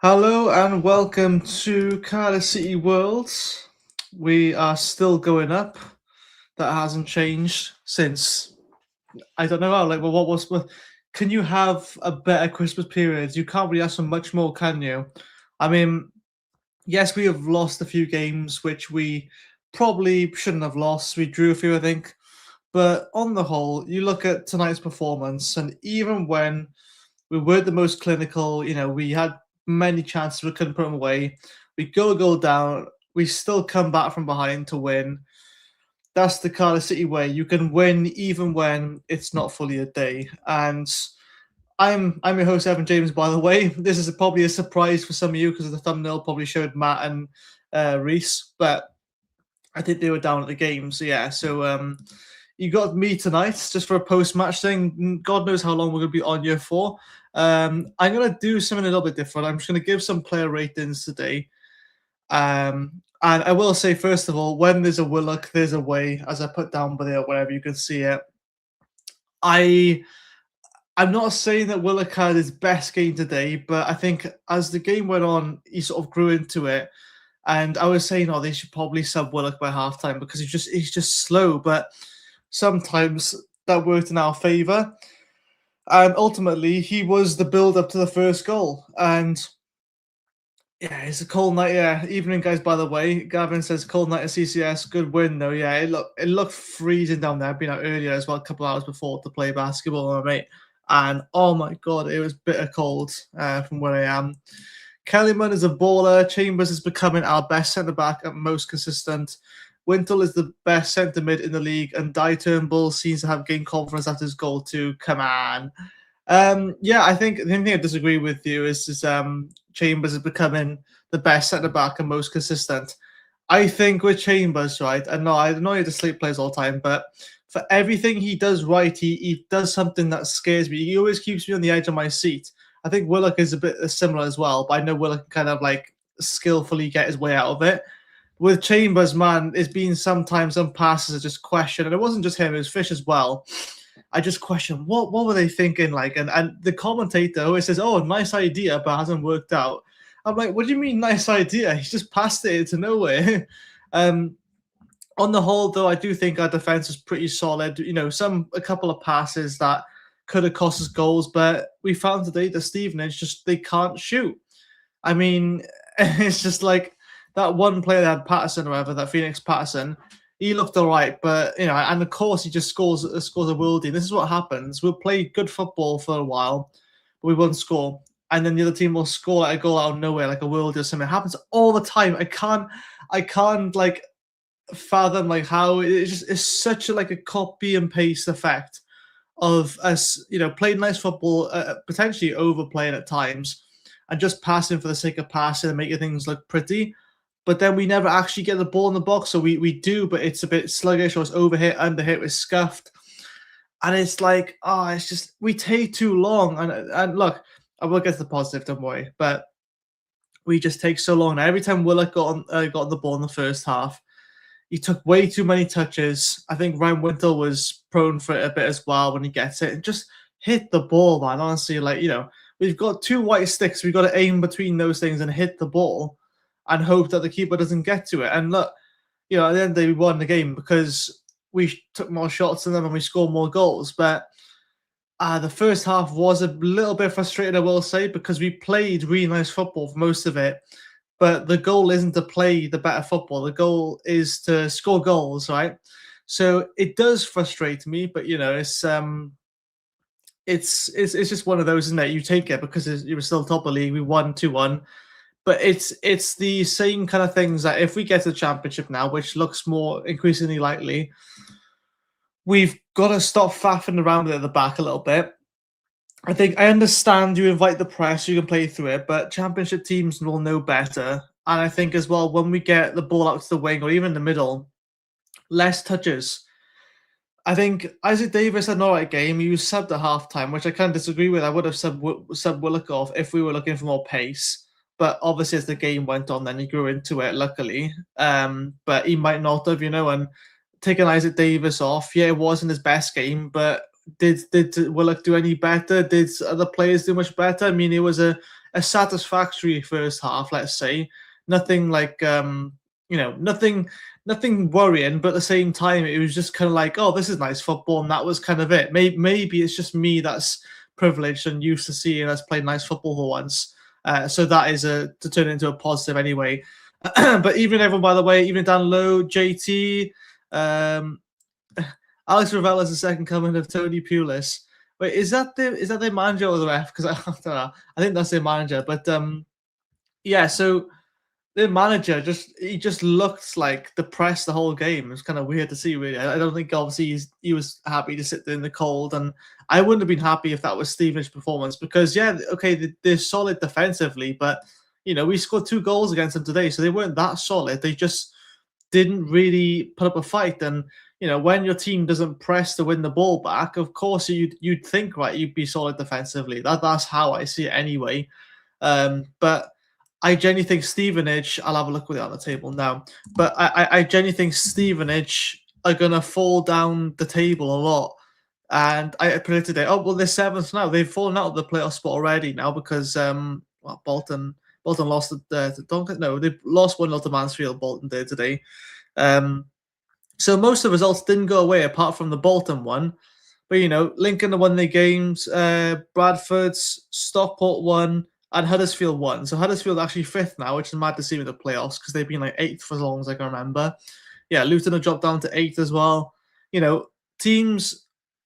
Hello and welcome to Cardiff City World. We are still going up. That hasn't changed since I don't know how. Like, well, can you have a better Christmas period? You can't really ask for much more, can you? I mean, yes, we have lost a few games which we probably shouldn't have lost. We drew a few, I think. But on the whole, you look at tonight's performance, and even when we weren't the most clinical, we had many chances, we couldn't put them away. We go a goal down, we still come back from behind to win. That's the Cardiff City way. You can win even when it's not fully a day. And I'm your host, Evan James, by the way. This is probably a surprise for some of you because the thumbnail probably showed Matt and Reese, but I think they were down at the game. So yeah, you got me tonight just for a post-match thing. God knows how long we're going to be on here for. I'm going to do something a little bit different. I'm just going to give some player ratings today. And I will say, first of all, when there's a Willock, there's a way, as I put down by there, wherever you can see it. I'm not saying that Willock had his best game today, but I think as the game went on, he sort of grew into it. And I was saying, oh, they should probably sub Willock by halftime because he's just slow. But sometimes that worked in our favour. And ultimately, he was the build-up to the first goal. And yeah, it's a cold night. Yeah, evening, guys, by the way. Gavin says, cold night at CCS. Good win, though. Yeah, it looked freezing down there. I've been out earlier as well, a couple of hours before to play basketball with my mate. And oh my God, it was bitter cold from where I am. Kellyman is a baller. Chambers is becoming our best centre-back and most consistent. Wintle is the best centre-mid in the league. And Dye Turnbull seems to have gained confidence after his goal too. Come on. Yeah, I think the only thing I disagree with you is Chambers is becoming the best centre-back and most consistent. I think with Chambers, right, and no, I know he just sleep plays all the time, but for everything he does right, he does something that scares me. He always keeps me on the edge of my seat. I think Willock is a bit similar as well, but I know Willock can kind of like skillfully get his way out of it. With Chambers, man, it's been sometimes some passes are just questioned, and it wasn't just him, it was Fish as well. I just question what were they thinking like, and the commentator always says, "Oh, nice idea, but hasn't worked out." I'm like, "What do you mean nice idea? He's just passed it into nowhere." On the whole, though, I do think our defense is pretty solid. A couple of passes that could have cost us goals, but we found today that Stevenage they can't shoot. I mean, it's just like that one player that had Patterson or whatever, that Phoenix Patterson. He looked all right, but and of course he just scores a worldie. This is what happens. We'll play good football for a while, but we won't score, and then the other team will score like a goal out of nowhere, like a worldie or something. It happens all the time. I can't like fathom like how it's such a copy and paste effect of us, playing nice football, potentially overplaying at times, and just passing for the sake of passing and making things look pretty. But then we never actually get the ball in the box. So we do, but it's a bit sluggish or it's overhit, underhit, it's scuffed. And it's like, it's just, we take too long. And look, I will get to the positive, don't worry. But we just take so long. Now, every time Willock got the ball in the first half, he took way too many touches. I think Ryan Wintle was prone for it a bit as well when he gets it. And just hit the ball, man. Honestly, we've got two white sticks. We've got to aim between those things and hit the ball and hope that the keeper doesn't get to it. And look, at the end of the day, we won the game because we took more shots than them and we scored more goals. But the first half was a little bit frustrating, I will say, because we played really nice football for most of it. But the goal isn't to play the better football. The goal is to score goals, right? So it does frustrate me, but it's just one of those, isn't it? You take it because you were still top of the league. We won 2-1. But it's the same kind of things that if we get to the championship now, which looks more increasingly likely, we've got to stop faffing around at the back a little bit. I think I understand you invite the press, you can play through it, but championship teams will know better. And I think as well, when we get the ball out to the wing or even the middle, less touches. I think Isaac Davis had an alright game. He was subbed at halftime, which I can't disagree with. I would have subbed Willock off if we were looking for more pace. But obviously, as the game went on, then he grew into it, luckily. But he might not have, and taking Isaac Davis off, yeah, it wasn't his best game, but did Willock do any better? Did other players do much better? I mean, it was a a satisfactory first half, let's say. Nothing like nothing worrying, but at the same time, it was just kind of like, oh, this is nice football, and that was kind of it. Maybe it's just me that's privileged and used to seeing us play nice football for once. So that is to turn into a positive anyway. But even everyone, by the way, even down low, JT, Alex Ravel is the second coming of Tony Pulis. Wait, is that their manager or the ref? Because I don't know. I think that's their manager. But yeah, so the manager just looked like depressed the whole game. It was kind of weird to see, really. I don't think obviously he was happy to sit there in the cold, and I wouldn't have been happy if that was Stevenage's performance because yeah, okay, they're solid defensively, but we scored 2 goals against them today, so they weren't that solid. They just didn't really put up a fight, and when your team doesn't press to win the ball back, of course you'd think right, you'd be solid defensively. That's how I see it anyway. But I genuinely think Stevenage, I'll have a look with it on the table now, but I genuinely think Stevenage are going to fall down the table a lot. And I predicted it. Oh, well, they're 7th now. They've fallen out of the playoff spot already now because Bolton lost to Doncaster. No, they lost 1-0 to Mansfield, Bolton did today. So most of the results didn't go away apart from the Bolton one. But, Lincoln won their games. Bradford's, Stockport won, and Huddersfield won. So Huddersfield actually 5th now, which is mad to see with the playoffs because they've been like 8th for as long as I can remember. Yeah, Luton have dropped down to 8th as well.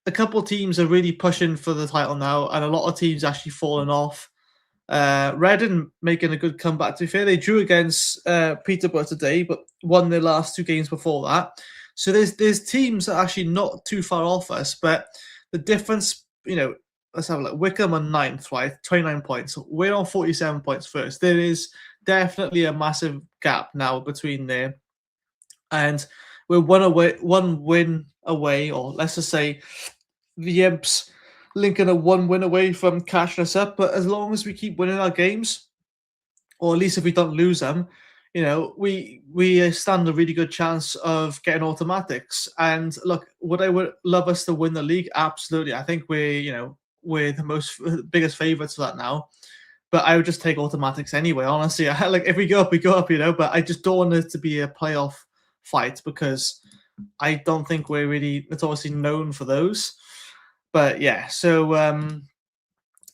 A couple of teams are really pushing for the title now, and a lot of teams actually falling off. Reading making a good comeback. To be fair, they drew against Peterborough today, but won their last 2 games before that. So there's teams that are actually not too far off us, but the difference, let's have a look. Wickham on 9th, right? 29 points. We're on 47 points first. There is definitely a massive gap now between there. And we're one win away, or let's just say the Imps, Lincoln are 1 win away from catching us up. But as long as we keep winning our games, or at least if we don't lose them, we stand a really good chance of getting automatics. And look, would I love us to win the league? Absolutely. I think we're the biggest favourites for that now. But I would just take automatics anyway, honestly. Like if we go up, we go up, but I just don't want it to be a playoff fight because I don't think we're really notoriously known for those. But yeah, so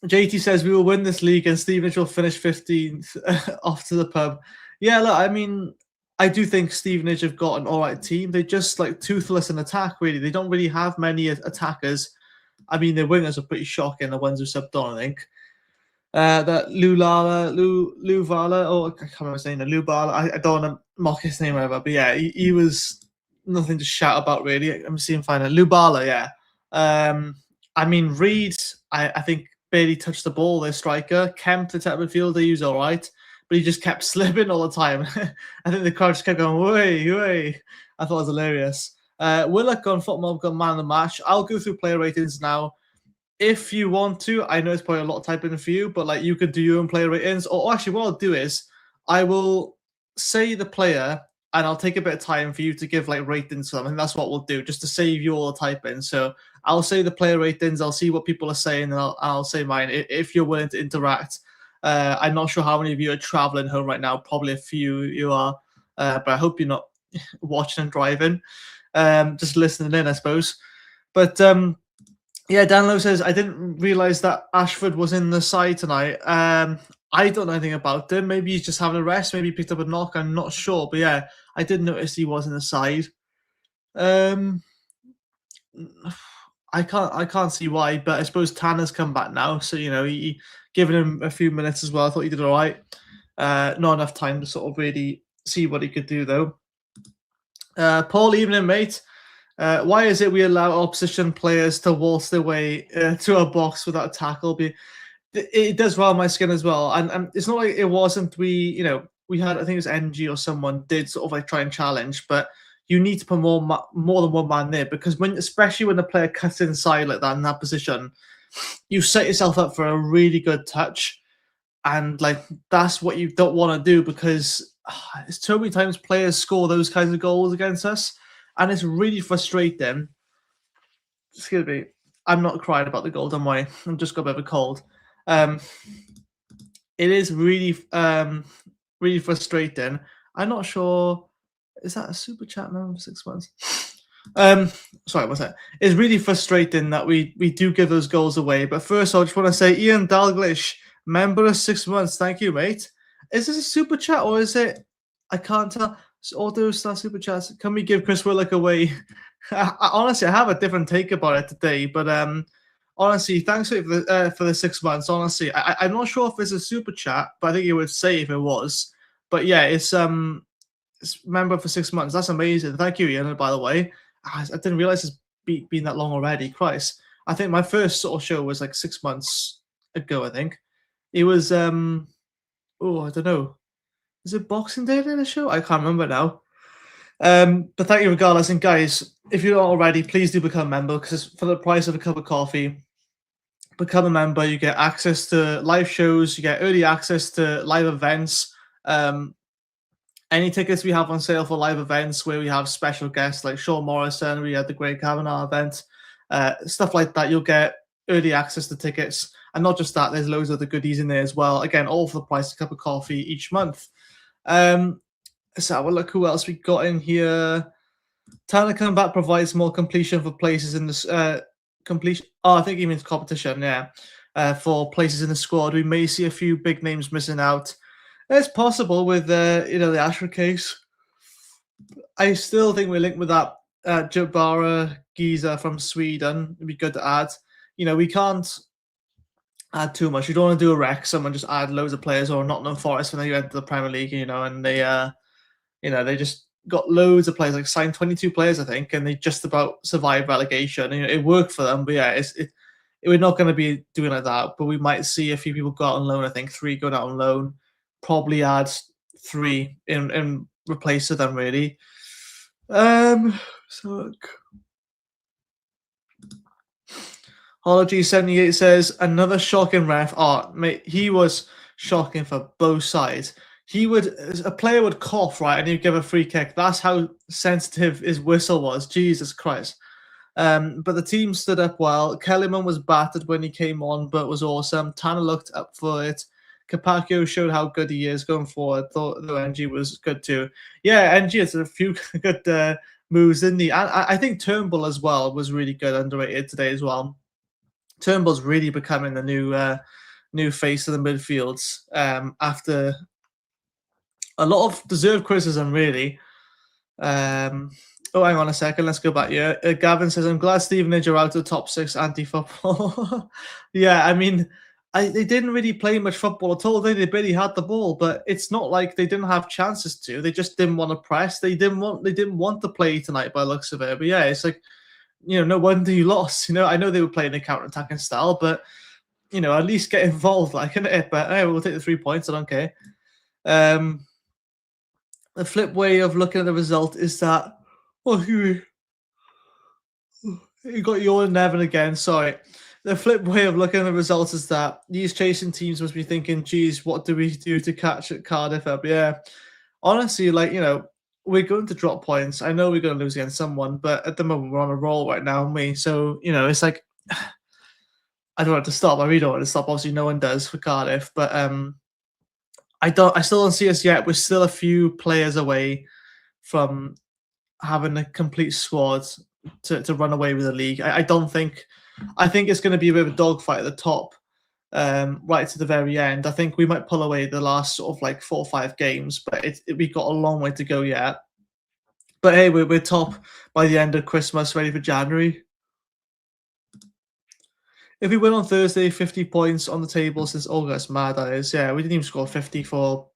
JT says we will win this league and Stevenage will finish 15th off to the pub. Yeah, look, I mean, I do think Stevenage have got an all right team. They're just like toothless in attack, really. They don't really have many attackers. I mean, their wingers are pretty shocking, the ones who subbed on, I think. That Luvala, I can't remember his name, Lubala. I don't want to mock his name ever, but yeah, he was nothing to shout about, really. I'm seeing fine. Lubala, yeah. I mean, Reed, I think barely touched the ball, their striker. Kemp, the type of midfielder, he was all right, but he just kept slipping all the time. I think the crowd just kept going, way. I thought it was hilarious. Willock on Football got man of the match. I'll go through player ratings now. If you want to, I know it's probably a lot of typing for you, but like you could do your own player ratings. Or actually, what I'll do is I will say the player and I'll take a bit of time for you to give like ratings to them. And that's what we'll do, just to save you all the typing. So I'll say the player ratings, I'll see what people are saying, and I'll say mine if you're willing to interact. I'm not sure how many of you are traveling home right now. Probably a few you are, but I hope you're not watching and driving. Just listening in, I suppose. But yeah, Danlo says, I didn't realize that Ashford was in the side tonight. I don't know anything about him. Maybe he's just having a rest. Maybe he picked up a knock. I'm not sure. But yeah, I did notice he was in the side. I can't see why, but I suppose Tanner's come back now. So, he given him a few minutes as well. I thought he did all right. Not enough time to sort of really see what he could do, though. Paul, evening, mate. Why is it we allow opposition players to waltz their way to a box without a tackle? It does rile my skin as well. And it's not like it wasn't. We had, I think it was NG or someone did sort of like try and challenge, but you need to put more than one man there because especially when the player cuts inside like that in that position, you set yourself up for a really good touch. And like that's what you don't want to do because it's too many times players score those kinds of goals against us. And it's really frustrating. Excuse me. I'm not crying about the goal, don't worry. I've just got a bit of a cold. it is really frustrating. I'm not sure. Is that a super chat now for 6 months? Um, Sorry, what's that? It's really frustrating that we do give those goals away. But first, I just want to say, Ian Dalglish, member of 6 months. Thank you, mate. Is this a super chat or is it? I can't tell. It's auto star super chats. Can we give Chris Willock away? Honestly, I have a different take about it today, but honestly, thanks for the 6 months. Honestly, I'm not sure if it's a super chat, but I think it would say if it was. But yeah, it's member for 6 months. That's amazing. Thank you, Ian. By the way, I didn't realize it's been that long already. Christ, I think my first sort of show was like 6 months ago. I think it was. Oh, I don't know. Is it Boxing Day in the show? I can't remember now. But thank you regardless. And guys, if you're not already, please do become a member because it's for the price of a cup of coffee. Become a member, you get access to live shows, you get early access to live events. Any tickets we have on sale for live events where we have special guests like Sean Morrison, we had the Great Kavanaugh event, stuff like that, you'll get early access to tickets. And not just that, there's loads of the goodies in there as well. Again, all for the price of a cup of coffee each month. Let's have a look who else we got in here. Tanner Comeback provides more completion for places in this completion. Oh, I think he means competition, yeah. For places in the squad. We may see a few big names missing out. It's possible with the Ashford case. I still think we're linked with that Jabara geezer from Sweden. It'd be good to add. We can't add too much. You don't want to do a Wrexham and just add loads of players or Nottingham Forest when they enter the Premier League, and they just got loads of players, like signed 22 players, I think, and they just about survived relegation. It worked for them, but yeah, we're not going to be doing like that. But we might see a few people go out on loan. I think 3 going out on loan. Probably add 3 in replace of them, really. So Hology78 says another shocking ref. Oh, mate, he was shocking for both sides. A player would cough, right, and he'd give a free kick. That's how sensitive his whistle was. Jesus Christ. But the team stood up well. Kellyman was battered when he came on, but was awesome. Tanner looked up for it. Capaccio showed how good he is going forward. Thought the NG was good too. Yeah, NG has a few good moves, didn't he? And I think Turnbull as well was really good, underrated today as well. Turnbull's really becoming the new face of the midfields after a lot of deserved criticism, really. Hang on a second. Let's go back here. Gavin says, I'm glad Stevenage are out of the top 6 anti-football. Yeah, I mean, they didn't really play much football at all. They barely had the ball, but it's not like they didn't have chances to. They just didn't want to press. They didn't want to play tonight by the looks of it. But yeah, it's like, no wonder you lost. I know they were playing a counter-attacking style, but at least get involved, like, innit? But hey, we'll take the 3 points. I don't care. The flip way of looking at the result is that, you got your and Nevin again. Sorry. The flip way of looking at the results is that these chasing teams must be thinking, geez, what do we do to catch at Cardiff up? Yeah. Honestly, we're going to drop points. I know we're going to lose against someone, but at the moment we're on a roll right now, aren't we? So, it's like, I don't want to stop. I really don't want to stop. Obviously, no one does for Cardiff, but I still don't see us yet. We're still a few players away from having a complete squad to run away with the league. I think it's going to be a bit of a dogfight at the top, right to the very end. I think we might pull away the last sort of 4 or 5 games, but we've got a long way to go yet. But hey, we're top by the end of Christmas, ready for January. If we win on Thursday, 50 points on the table since August. Mad, that is. Yeah, we didn't even score 50 for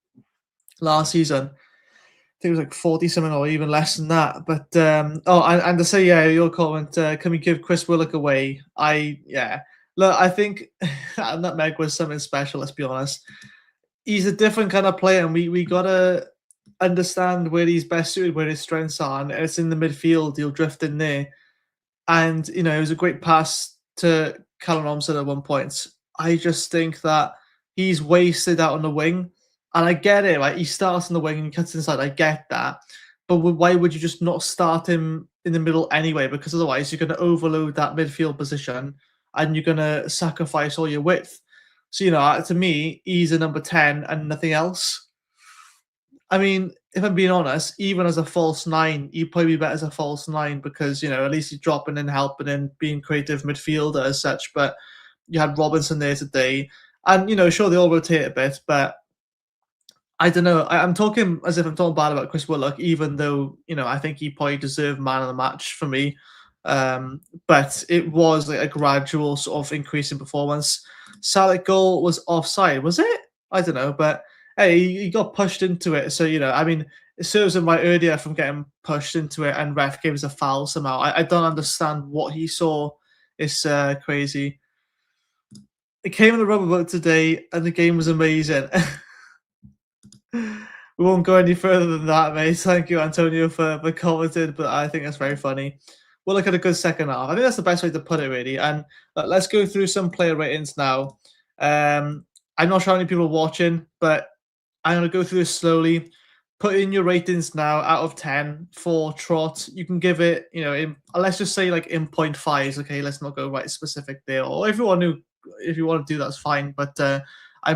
last season. I think it was 40 something or even less than that. But and to say, yeah, your comment, can we give Chris Willock away? Look, I think Nutmeg was something special, let's be honest. He's a different kind of player, and we gotta understand where he's best suited, where his strengths are, and it's in the midfield. He'll drift in there. And it was a great pass to Callum Robinson at one point. I just think that he's wasted out on the wing. And I get it, right? He starts on the wing and he cuts inside. I get that. But why would you just not start him in the middle anyway? Because otherwise you're going to overload that midfield position and you're going to sacrifice all your width. So, to me, he's a number 10 and nothing else. I mean, if I'm being honest, even as a false nine, he'd probably be better as a false nine because, at least he's dropping in, helping and being creative midfielder as such. But you had Robinson there today. And, sure, they all rotate a bit, but I don't know. I'm talking as if I'm talking bad about Chris Willock, even though, I think he probably deserved man of the match for me. But it was like a gradual sort of increase in performance. Salek goal was offside, was it? I don't know, but hey, he got pushed into it. So, I mean, it serves him right earlier from getting pushed into it, and ref gave us a foul somehow. I don't understand what he saw. It's crazy. It came in the rubber boat today, and the game was amazing. We won't go any further than that, mate. Thank you, Antonio, for commenting, but I think that's very funny. We'll look at a good second half. I think that's the best way to put it, really. And let's go through some player ratings now. I'm not sure how many people are watching, but I'm going to go through this slowly. Put in your ratings now out of 10 for Trot. You can give it, let's just say like in 0.5s. Okay, let's not go right specific there. Or if you want to do that's fine. But I'm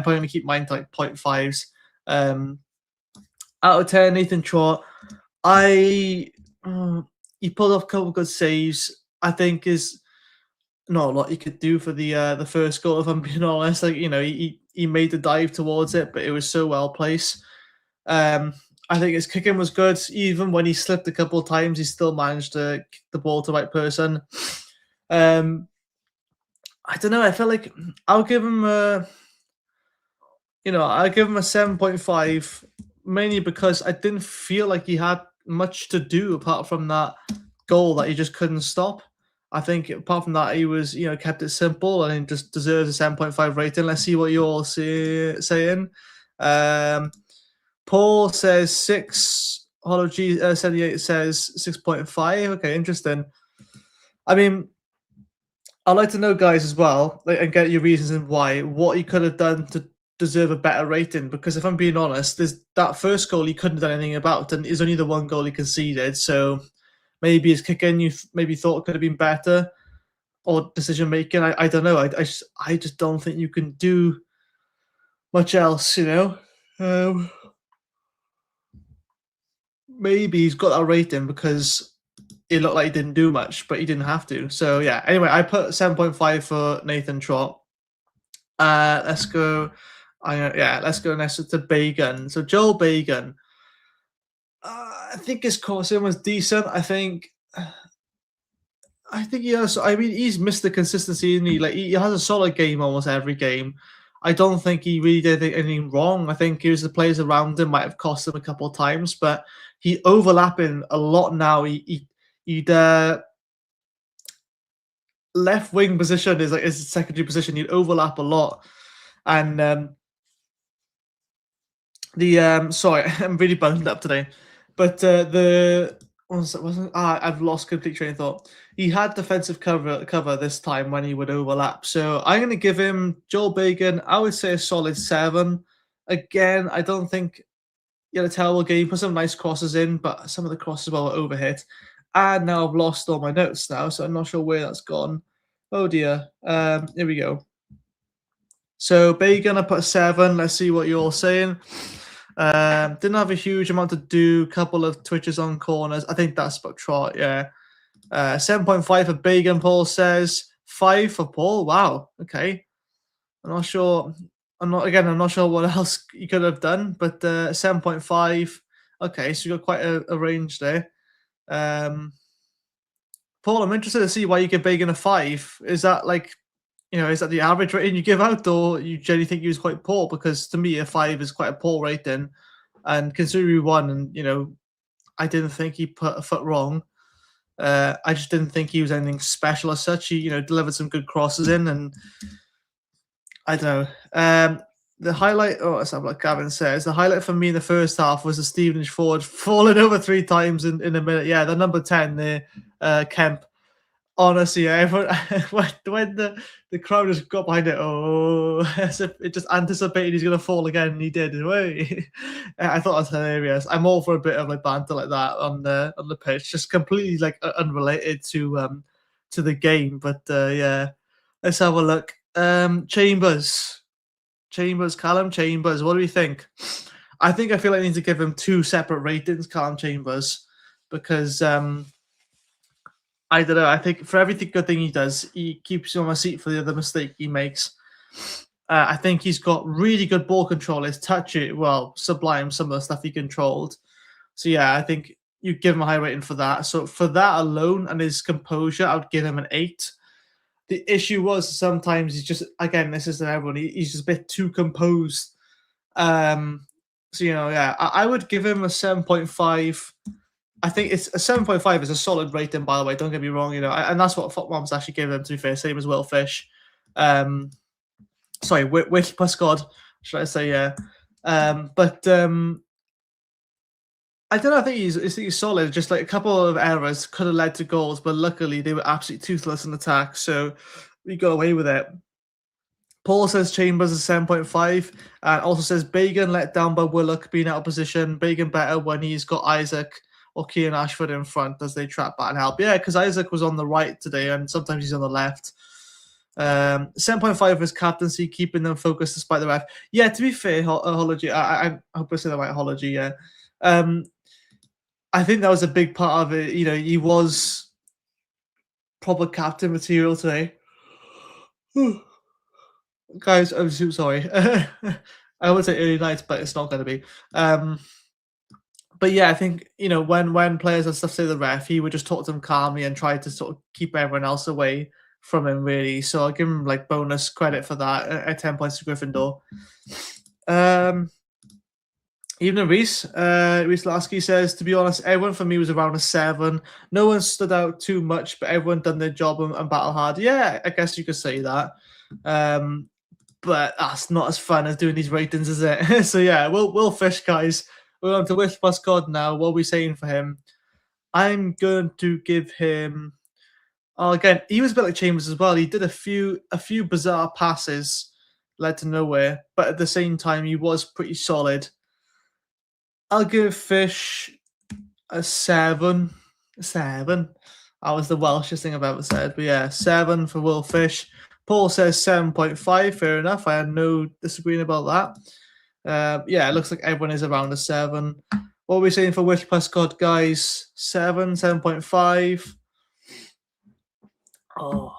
probably going to keep mine to like 0.5s. Out of 10, Nathan Trott, he pulled off a couple of good saves. I think is not a lot he could do for the first goal, if I'm being honest. Like, he made the dive towards it, but it was so well placed. I think his kicking was good. Even when he slipped a couple of times, he still managed to kick the ball to the right person. I don't know. I feel like I'll give him a 7.5, mainly because I didn't feel like he had much to do apart from that goal that he just couldn't stop. I think apart from that, he was, kept it simple and he just deserves a 7.5 rating. Let's see what you're all saying. Paul says 6. Hollow G 78 says 6.5. Okay, interesting. I mean, I'd like to know, guys, as well, and get your reasons and why, what he could have done to deserve a better rating. Because if I'm being honest, there's that first goal he couldn't have done anything about, and it's only the one goal he conceded. So maybe his kicking you maybe thought could have been better, or decision making. I don't know. I just don't think you can do much else. Maybe he's got that rating because it looked like he didn't do much, but he didn't have to. So yeah. Anyway, I put 7.5 for Nathan Trott. Let's go. Let's go next to Bagan. So Joel Bagan. I think his crossing was decent. I think he has. I mean, he's missed the consistency, and he has a solid game almost every game. I don't think he really did anything wrong. I think it was the players around him might have cost him a couple of times, but he overlapping a lot now. He'd left wing position is like his secondary position. He'd overlap a lot, and sorry, I'm really bundled up today, but I've lost complete train of thought. He had defensive cover this time when he would overlap. So I'm going to give him Joel Bagan. I would say a solid 7. Again, I don't think he had a terrible game. Put some nice crosses in, but some of the crosses were overhit. And now I've lost all my notes now, so I'm not sure where that's gone. Oh dear. Here we go. So Bagan, I put a 7. Let's see what you're all saying. Didn't have a huge amount to do. Couple of twitches on corners. I think that's about Trot. Yeah. 7.5 for Bagan. Paul says 5 for Paul. Wow. Okay. I'm not sure. I'm not sure what else you could have done, but 7.5. Okay, so you got quite a range there. Paul, I'm interested to see why you give Bagan a 5. Is that like, is that the average rating you give out, or you generally think he was quite poor? Because to me, a 5 is quite a poor rating. And considering we won, and I didn't think he put a foot wrong. I just didn't think he was anything special as such. He, delivered some good crosses in, and I don't know. The highlight, let's have what Gavin says. The highlight for me in the first half was the Stevenage forward falling over 3 times in a minute. Yeah, the number 10 there, Kemp. Honestly, when the crowd just got behind it, as if it just anticipated he's going to fall again, and he did. I thought it was hilarious. I'm all for a bit of like banter like that on the pitch, just completely like unrelated to the game. But yeah, let's have a look. Chambers, Chambers, Callum Chambers. What do we think? I feel like I need to give him 2 separate ratings, Callum Chambers, because I don't know. I think for everything good thing he does, he keeps you on my seat for the other mistake he makes. I think he's got really good ball control. His touch, sublime. Some of the stuff he controlled. So yeah, I think you give him a high rating for that. So for that alone and his composure, I would give him an 8. The issue was sometimes he's just, again, this isn't everyone. He's just a bit too composed. So yeah, I would give him a 7.5. I think it's a 7.5 is a solid rating, by the way. Don't get me wrong, and that's what Footmoms actually gave him. To be fair, same as Will Fish. Sorry, Wish plus God, should I say? Yeah, but I don't know. I think he's solid. Just like a couple of errors could have led to goals, but luckily they were absolutely toothless in attack, so we got away with it. Paul says Chambers is 7.5, and also says Bagan let down by Willock being out of position. Bagan better when he's got Isaac or Kian Ashford in front as they trap back and help. Yeah, because Isaac was on the right today, and sometimes he's on the left. 7.5 is captaincy, keeping them focused despite the ref. Yeah, to be fair, Hology, I hope I say the right Hology, yeah. I think that was a big part of it. He was proper captain material today. Guys, I'm so sorry. I would say early nights, but it's not going to be. But yeah, I think, when players and stuff say the ref, he would just talk to them calmly and try to sort of keep everyone else away from him, really. So I'll give him bonus credit for that at 10 points to Gryffindor. Even Reese Lasky says, to be honest, everyone for me was around a 7. No one stood out too much, but everyone done their job and battle hard. Yeah, I guess you could say that. But that's not as fun as doing these ratings, is it? So yeah, we'll Fish, guys. We're on to Wish plus God now. What are we saying for him? I'm going to give him. Oh, again, he was a bit like Chambers as well. He did a few bizarre passes, led to nowhere, but at the same time, he was pretty solid. I'll give Fish a 7. 7. That was the Welshest thing I've ever said. But yeah, 7 for Will Fish. Paul says 7.5. Fair enough. I had no disagreeing about that. Yeah, it looks like everyone is around a 7. What are we saying for Wish plus God, guys? 7, 7.5. Oh,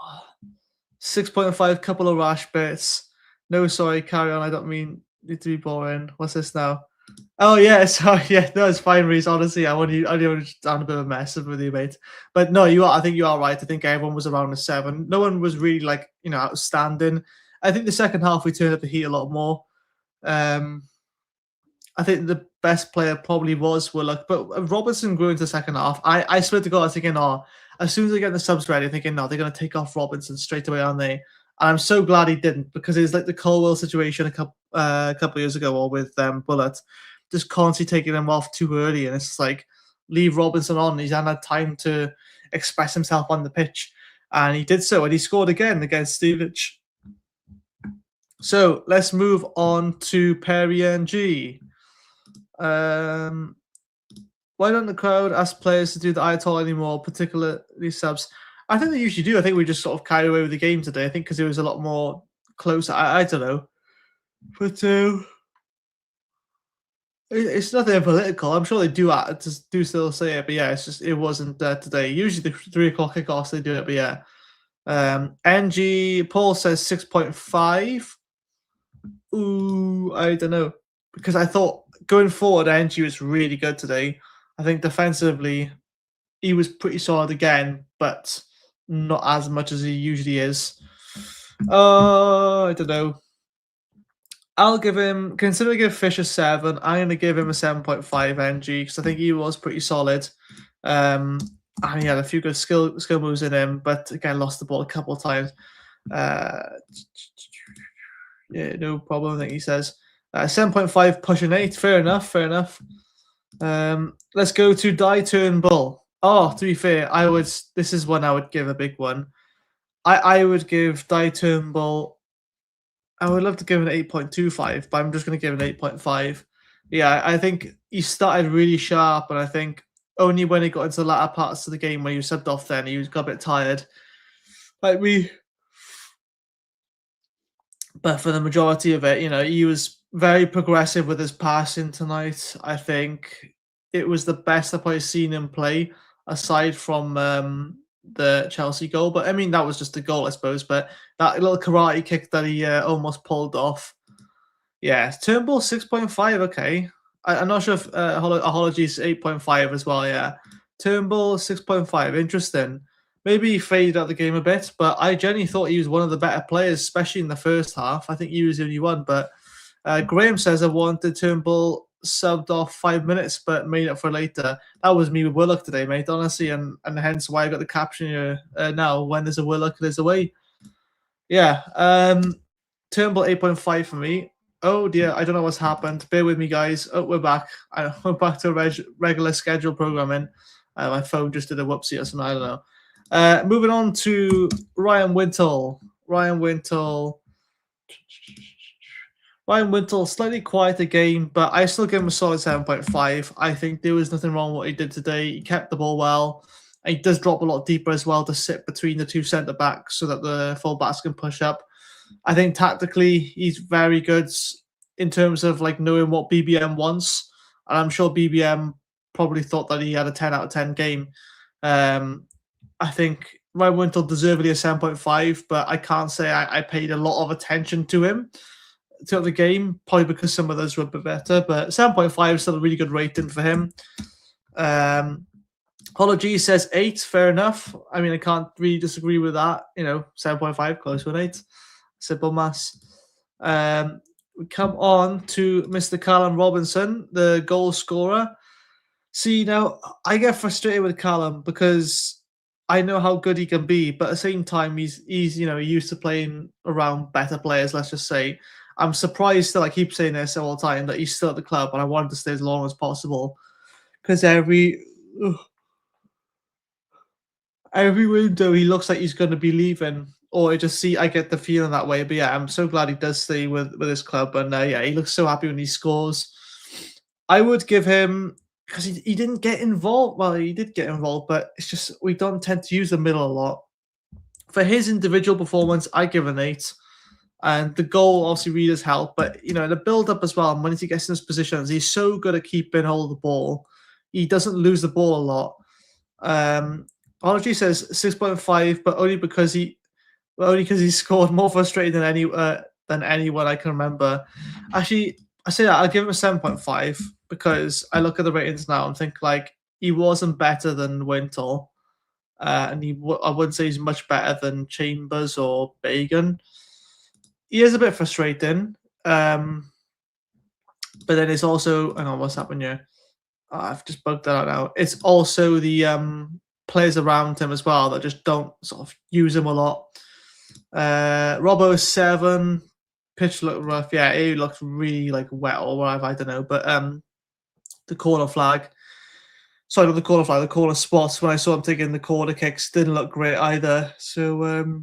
6.5. Couple of rash bits. No, sorry, carry on. I don't mean it to be boring. What's this now? Oh yeah, sorry. Yeah, no, it's fine, Reese. Honestly, I want to down a bit of a mess with you, mate. But no, I think you are right. I think everyone was around a 7. No one was really outstanding. I think the second half we turned up the heat a lot more. I think the best player probably was Willock, but Robinson grew into the second half. I swear to God, I was thinking, as soon as they get the subs ready, I'm thinking, no, they're going to take off Robinson straight away, aren't they? And I'm so glad he didn't, because it's like the Colwell situation a couple of years ago, or with Bullet, just constantly taking him off too early, and it's just like, leave Robinson on. He's had time to express himself on the pitch, and he did so, and he scored again against Stevenage. So let's move on to Perry NG. Why don't the crowd ask players to do the Ayatollah anymore, particularly subs? I think they usually do. I think we just sort of carried away with the game today. I think because it was a lot more close. I don't know. But it's nothing political. I'm sure they do still say it, but yeah, it's just it wasn't today. Usually the 3 o'clock kickoffs they do it, but yeah. NG Paul says 6.5. Ooh, I don't know, because I thought going forward, NG was really good today. I think defensively, he was pretty solid again, but not as much as he usually is. I don't know. I'll give him, considering I give Fish a 7, I'm going to give him a 7.5 NG, because I think he was pretty solid. And he had a few good skill moves in him, but again, lost the ball a couple of times. Yeah, no problem, I think he says. 7.5 pushing 8. Fair enough. Let's go to Die Turnbull. Oh, to be fair, this is one I would give a big one. I would give Die Turnbull, I would love to give an 8.25, but I'm just going to give an 8.5. Yeah, I think he started really sharp, and I think only when he got into the latter parts of the game, when he was subbed off, then he got a bit tired. But for the majority of it, he was very progressive with his passing tonight. I think it was the best I've probably seen him play, aside from the Chelsea goal. But I mean, that was just a goal, I suppose. But that little karate kick that he almost pulled off. Yeah, Turnbull 6.5. Okay, I'm not sure if Apologies 8.5 as well. Yeah, Turnbull 6.5. Interesting. Maybe he faded out the game a bit, but I genuinely thought he was one of the better players, especially in the first half. I think he was the only one. But Graham says I wanted Turnbull subbed off 5 minutes, but made up for later. That was me with Willock today, mate. Honestly, and hence why I got the caption here now. When there's a Willock, there's a way. Yeah. Turnbull 8.5 for me. Oh dear, I don't know what's happened. Bear with me, guys. Oh, we're back. We're back to regular schedule programming. My phone just did a whoopsie or something. I don't know. Moving on to Ryan Wintle. Ryan Wintle, slightly quieter game, but I still give him a solid 7.5. I think there was nothing wrong with what he did today. He kept the ball well. And he does drop a lot deeper as well to sit between the two centre backs so that the full backs can push up. I think tactically he's very good in terms of like knowing what BBM wants, and I'm sure BBM probably thought that he had a 10 out of 10 game. I think Ryan Wintle deservedly a 7.5, but I can't say I paid a lot of attention to him throughout the game, probably because some of those were a bit better. But 7.5 is still a really good rating for him. Apology says 8, fair enough. I mean, I can't really disagree with that. 7.5, close to an 8. Simple maths. We come on to Mr. Callum Robinson, the goal scorer. See, now, I get frustrated with Callum because I know how good he can be, but at the same time, he's used to playing around better players, let's just say. I'm surprised still, I keep saying this all the time, that he's still at the club, and I want him to stay as long as possible. Because every window, he looks like he's going to be leaving. Or I get the feeling that way. But yeah, I'm so glad he does stay with his club. And yeah, he looks so happy when he scores. I would give him, because he didn't get involved. Well, he did get involved, but it's just we don't tend to use the middle a lot. For his individual performance, I give an 8. And the goal obviously really does help. But, the build-up as well, and when he gets in his positions, he's so good at keeping hold of the ball. He doesn't lose the ball a lot. Apology says 6.5, but only because he scored more frustrated than anyone I can remember. Actually, I say that I'll give him a 7.5 because I look at the ratings now and think like he wasn't better than Wintle, and I wouldn't say he's much better than Chambers or Bagan. He is a bit frustrating, but then it's also hang on, what's happened here? Oh, I've just bugged that out now. It's also the players around him as well that just don't sort of use him a lot. Robbo 7, pitch looked rough. Yeah, it looked really like wet or whatever, I don't know. But the corner flag, sorry, not the corner flag, the corner spots when I saw him taking the corner kicks didn't look great either. So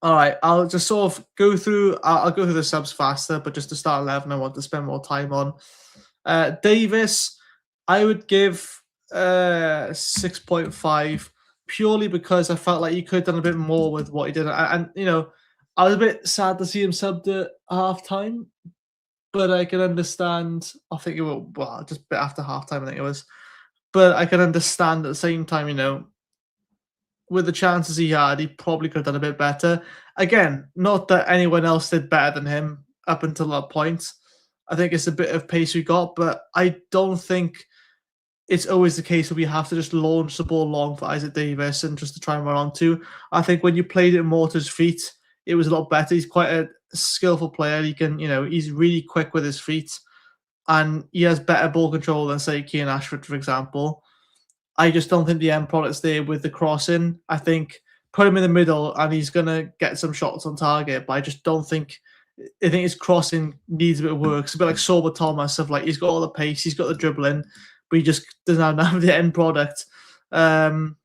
all right, I'll just sort of go through. I'll go through the subs faster, but just to start 11, I want to spend more time on. Davis, I would give 6.5 purely because I felt like he could have done a bit more with what he did. And I was a bit sad to see him subbed at half time, but I can understand. I think it was, well, just a bit after half time, I think it was. But I can understand at the same time, with the chances he had, he probably could have done a bit better. Again, not that anyone else did better than him up until that point. I think it's a bit of pace we got, but I don't think it's always the case that we have to just launch the ball long for Isaac Davis and just to try and run on to. I think when you played it more to his feet, it was a lot better. He's quite a skillful player. He can, he's really quick with his feet, and he has better ball control than, say, Keane Ashford, for example. I just don't think the end product's there with the crossing. I think put him in the middle and he's going to get some shots on target, but I just don't think. I think his crossing needs a bit of work. It's a bit like Sorba Thomas, of like he's got all the pace, he's got the dribbling, but he just doesn't have the end product. So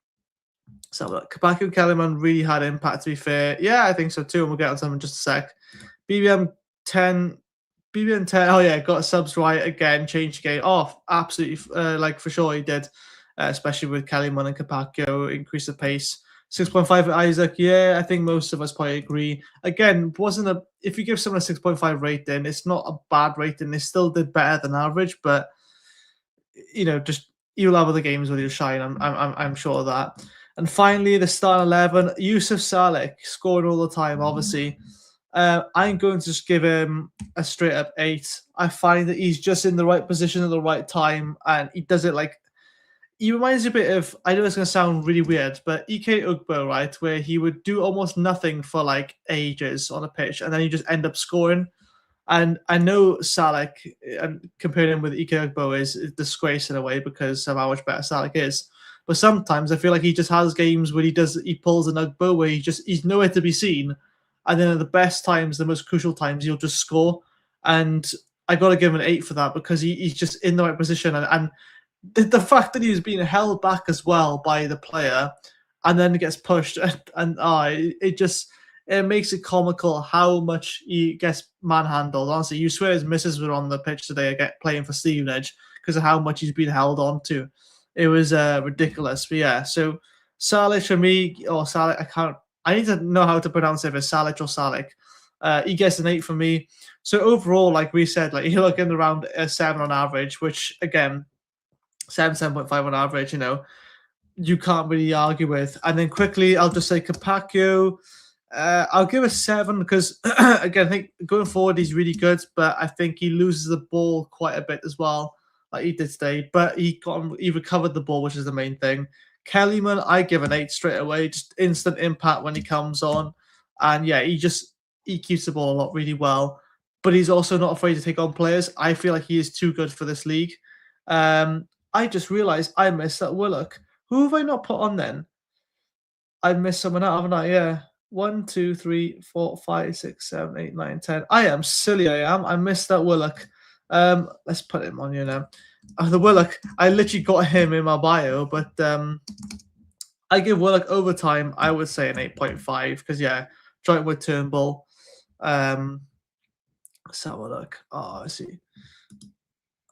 Kabak and Kellerman really had impact, to be fair. Yeah, I think so too, and we'll get on to them in just a sec. BBM 10, oh yeah, got subs right again, changed the game. Oh, absolutely, for sure he did, especially with Kellerman and Capaccio, increase the pace. 6.5 for Isaac. Yeah, I think most of us probably agree. Again, wasn't a if you give someone a 6.5 rating, it's not a bad rating. They still did better than average, but just you'll have other games where you shine. I'm sure of that. And finally, the start 11, Yusuf Salek scoring all the time. Obviously, I'm going to just give him a straight up 8. I find that he's just in the right position at the right time, and he does it like he reminds me a bit of, I know it's going to sound really weird, but Ike Ugbo, right, where he would do almost nothing for like ages on a pitch, and then he just end up scoring. And I know Salek, and comparing him with Ike Ugbo is a disgrace in a way because of how much better Salek is. But sometimes I feel like he just has games where he pulls an Ugbo where he's nowhere to be seen, and then at the best times, the most crucial times, he'll just score. And I got to give him an 8 for that because he's just in the right position, and the fact that he was being held back as well by the player and then gets pushed it makes it comical how much he gets manhandled. Honestly, you swear his missus were on the pitch today again playing for Stevenage because of how much he's been held on to. It was ridiculous. But yeah, so Salic for me, or Salic, I need to know how to pronounce it if it's Salic or Salic. He gets an 8 for me. So overall, like we said, like you're looking around a 7 on average, which again, 7.5 on average, you can't really argue with. And then quickly, I'll just say Capaccio, I'll give a 7 because, again, I think going forward, he's really good, but I think he loses the ball quite a bit as well, like he did today. But he recovered the ball, which is the main thing. Kellyman, I give an 8 straight away, just instant impact when he comes on. And yeah, he keeps the ball a lot really well, but he's also not afraid to take on players. I feel like he is too good for this league. I just realized I missed that Willock. Who have I not put on then? I missed someone out, haven't I? Yeah. 1, 2, 3, 4, 5, 6, 7, 8, 9, 10. I am silly, I am. I missed that Willock. Let's put him on here now. The Willock, I literally got him in my bio, but I give Willock overtime, I would say an 8.5, because yeah, joint with Turnbull. Let's have a look. Oh, I see.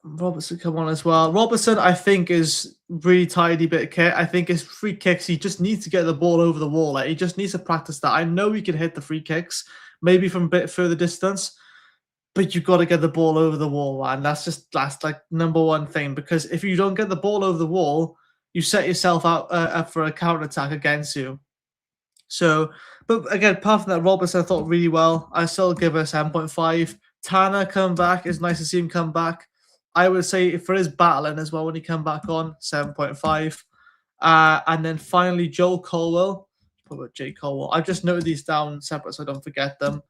Robertson come on as well. Robertson, I think, is really tidy bit of kit. I think his free kicks, he just needs to get the ball over the wall. Like, he just needs to practice that. I know he can hit the free kicks, maybe from a bit further distance, but you've got to get the ball over the wall, man. That's like number one thing, because if you don't get the ball over the wall, you set yourself up for a counter attack against you. So, but again, apart from that, Robertson I thought really well. I still give a 7.5. Tanner come back. It's nice to see him come back. I would say for his battling as well when he come back on, 7.5. And then finally, Joel Colwell. Probably Jay Colwell. I've just noted these down separate so I don't forget them.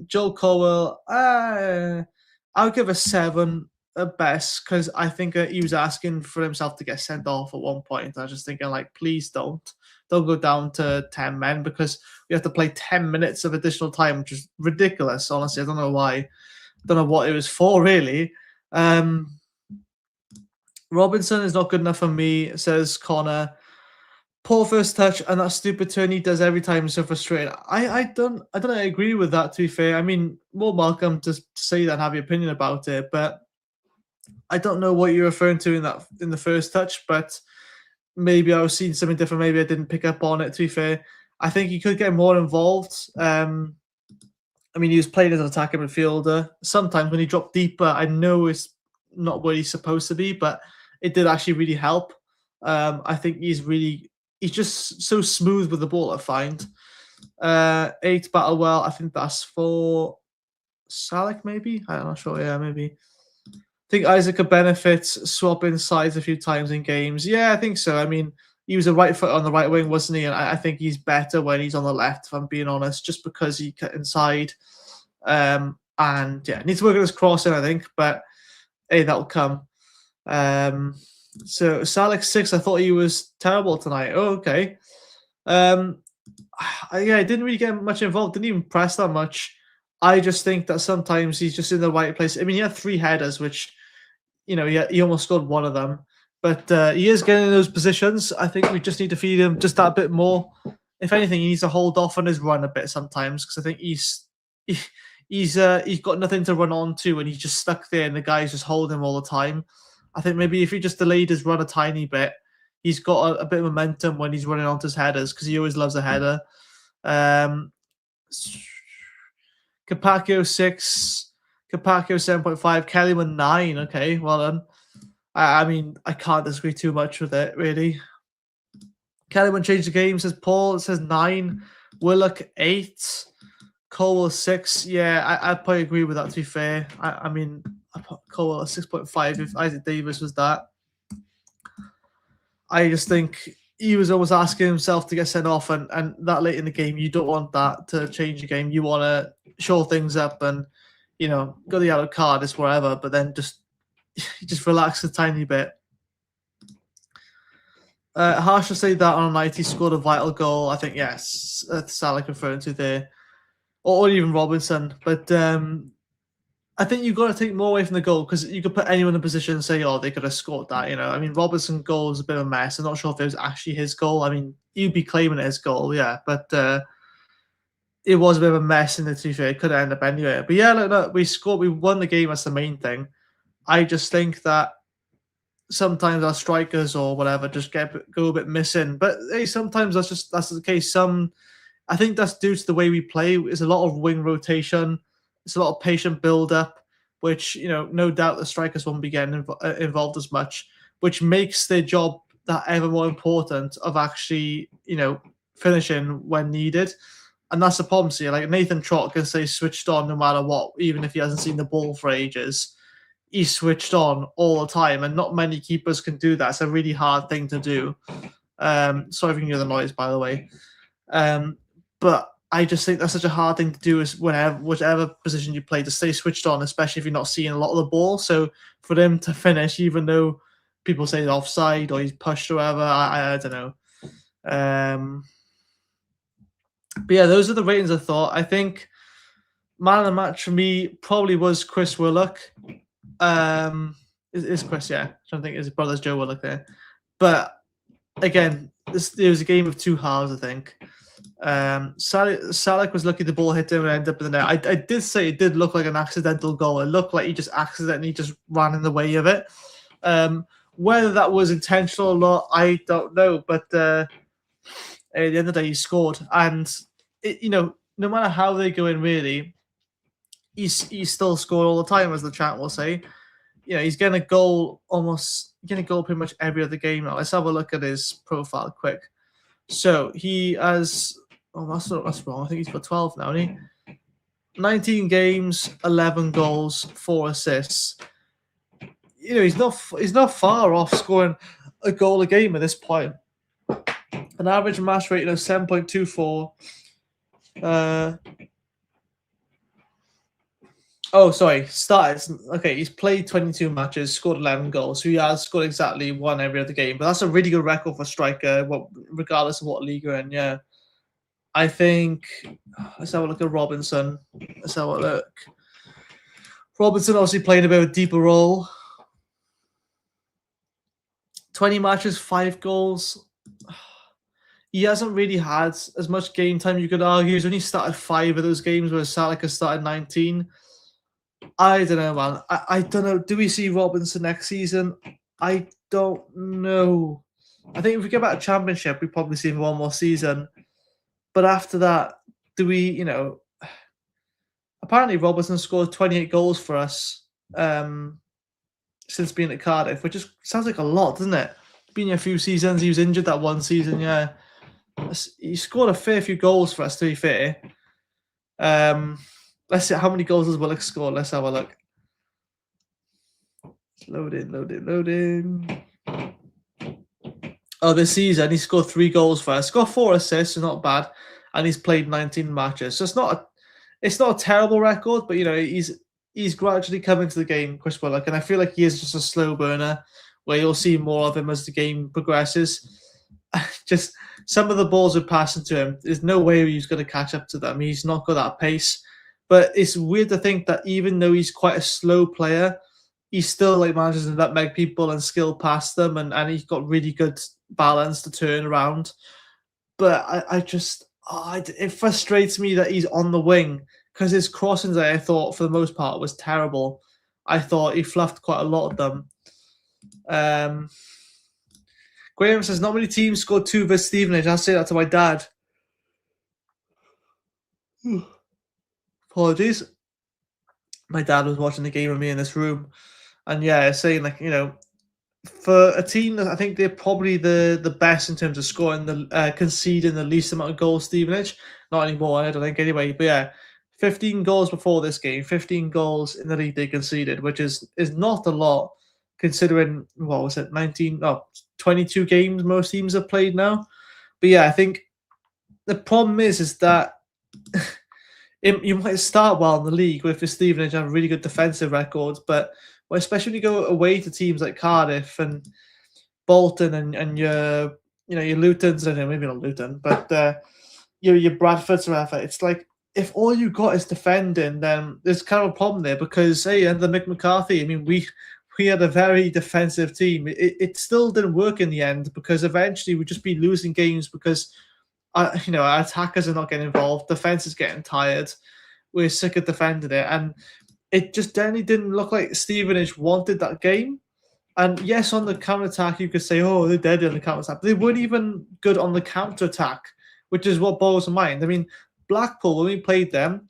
Joel Colwell, I'll give a 7 at best because I think he was asking for himself to get sent off at one point. I was just thinking, like, please don't go down to 10 men because we have to play 10 minutes of additional time, which is ridiculous, honestly. I don't know why. I don't know what it was for, really. Robinson is not good enough for me, says Connor. Poor first touch and that stupid turn he does every time is so frustrating. I don't agree with that, to be fair. I mean, more welcome to say that and have your opinion about it, but I don't know what you're referring to in the first touch, but maybe I was seeing something different. Maybe I didn't pick up on it, to be fair. I think he could get more involved. I mean, he was playing as an attacking midfielder. Sometimes when he dropped deeper, I know it's not where he's supposed to be, but it did actually really help. I think he's just so smooth with the ball, I find. 8 battle well. I think that's for Salek, maybe? I'm not sure. Yeah, maybe. I think Isaac could benefit swapping sides a few times in games. Yeah, I think so. I mean, he was a right foot on the right wing, wasn't he? And I think he's better when he's on the left, if I'm being honest, just because he cut inside. And yeah, needs to work on his crossing, I think, but hey, that'll come. So Salek 6, I thought he was terrible tonight. Oh, okay. Yeah, I didn't really get much involved, didn't even press that much. I just think that sometimes he's just in the right place. I mean, he had 3 headers, which, he almost scored one of them. But he is getting in those positions. I think we just need to feed him just that bit more. If anything, he needs to hold off on his run a bit sometimes because I think he's got nothing to run on to and he's just stuck there and the guys just hold him all the time. I think maybe if he just delayed his run a tiny bit, he's got a bit of momentum when he's running onto his headers because he always loves a header. Capaccio 6, Capaccio 7.5, Kellyman 9. Okay, well done. I mean, I can't disagree too much with it, really. Kellyman changed the game, says Paul. It says 9. Willock 8. Colwell 6. Yeah, I'd probably agree with that, to be fair. I mean, I put Colwell at 6.5 if Isaac Davis was that. I just think he was always asking himself to get sent off, and that late in the game, you don't want that to change the game. You want to show things up and, you know, go the yellow card, it's whatever, but then just relax a tiny bit. Harsh will say that on a night he scored a vital goal. I think, yes, that's Salak referring to there. Or even Robinson. But I think you've got to take more away from the goal, because you could put anyone in a position and say, oh, they could have scored that. You know, I mean, Robinson's goal is a bit of a mess. I'm not sure if it was actually his goal. I mean, you'd be claiming it as goal, yeah. But it was a bit of a mess in the, to be fair. It could have ended up anyway. But yeah, look, we scored. We won the game. That's the main thing. I just think that sometimes our strikers or whatever just go a bit missing. But hey, sometimes that's the case. I think that's due to the way we play. It's a lot of wing rotation. It's a lot of patient build-up, which, you know, no doubt the strikers won't be getting involved as much, which makes their job that ever more important of actually, you know, finishing when needed. And that's the problem here. Like, Nathan Trott can stay switched on no matter what, even if he hasn't seen the ball for ages. He's switched on all the time, and not many keepers can do that. It's a really hard thing to do. Sorry if you can hear the noise, by the way. But I just think that's such a hard thing to do, is whichever position you play, to stay switched on, especially if you're not seeing a lot of the ball. So for them to finish, even though people say he's offside or he's pushed or whatever, I don't know. But yeah, those are the ratings I thought. I think man of the match for me probably was Chris Willock. Is Chris, yeah. I'm trying to think, his brother's Joe Willock there. But again, it was a game of two halves, I think. Salak was lucky the ball hit him and ended up in the net. I did say it did look like an accidental goal. It looked like he just accidentally just ran in the way of it. Whether that was intentional or not, I don't know. But at the end of the day, he scored. And, you know, no matter how they go in, really, he's still scored all the time, as the chat will say. You know, he's getting a goal pretty much every other game now. Let's have a look at his profile quick. So he has, that's wrong. I think he's got 12 now, isn't he? 19 games, 11 goals, 4 assists. You know, he's not far off scoring a goal a game at this point. An average match rating of 7.24. Started. Okay, he's played 22 matches, scored 11 goals. So he has scored exactly one every other game. But that's a really good record for a striker, regardless of what league you're in. Yeah, I think. Let's have a look at Robinson. Let's have a look. Robinson obviously playing a bit of a deeper role. 20 matches, 5 goals. He hasn't really had as much game time, you could argue. He's only started 5 of those games, whereas Salak has started 19. I don't know, man. I don't know. Do we see Robinson next season? I don't know. I think if we get back to Championship, we probably see him one more season. But after that, do we, you know... Apparently, Robinson scored 28 goals for us since being at Cardiff, which sounds like a lot, doesn't it? Been a few seasons. He was injured that one season, yeah. He scored a fair few goals for us, to be fair. Let's see, how many goals does Willock score? Let's have a look. Loading. Oh, this season he scored 3 goals for us. Got 4 assists, so not bad. And he's played 19 matches. So it's not a terrible record, but you know, he's gradually coming to the game, Chris Willock, and I feel like he is just a slow burner where you'll see more of him as the game progresses. Just some of the balls are passing to him. There's no way he's going to catch up to them. He's not got that pace. But it's weird to think that even though he's quite a slow player, he still manages to nutmeg people and skill past them, and he's got really good balance to turn around. But it frustrates me that he's on the wing, because his crossings, I thought, for the most part, was terrible. I thought he fluffed quite a lot of them. Graham says, not many teams scored 2 versus Stevenage. I'll say that to my dad. Apologies. My dad was watching the game with me in this room. And yeah, saying like, for a team that I think they're probably the best in terms of scoring conceding the least amount of goals, Stevenage. Not anymore, I don't think anyway. But yeah, 15 goals before this game, 15 goals in the league they conceded, which is not a lot considering, what was it, 22 games most teams have played now. But yeah, I think the problem is that you might start well in the league with the Stevenage have really good defensive records, but especially when you go away to teams like Cardiff and Bolton and your Lutons, and maybe not Luton, but your Bradfords or whatever, it's like if all you got is defending, then there's kind of a problem there because hey, under Mick McCarthy, I mean we had a very defensive team. It still didn't work in the end because eventually we'd just be losing games because our attackers are not getting involved, defense is getting tired. We're sick of defending it, and it just definitely didn't look like Stevenage wanted that game. And yes, on the counter-attack, you could say, oh, they're dead on the counter-attack. But they weren't even good on the counter-attack, which is what boggles my mind. I mean, Blackpool, when we played them,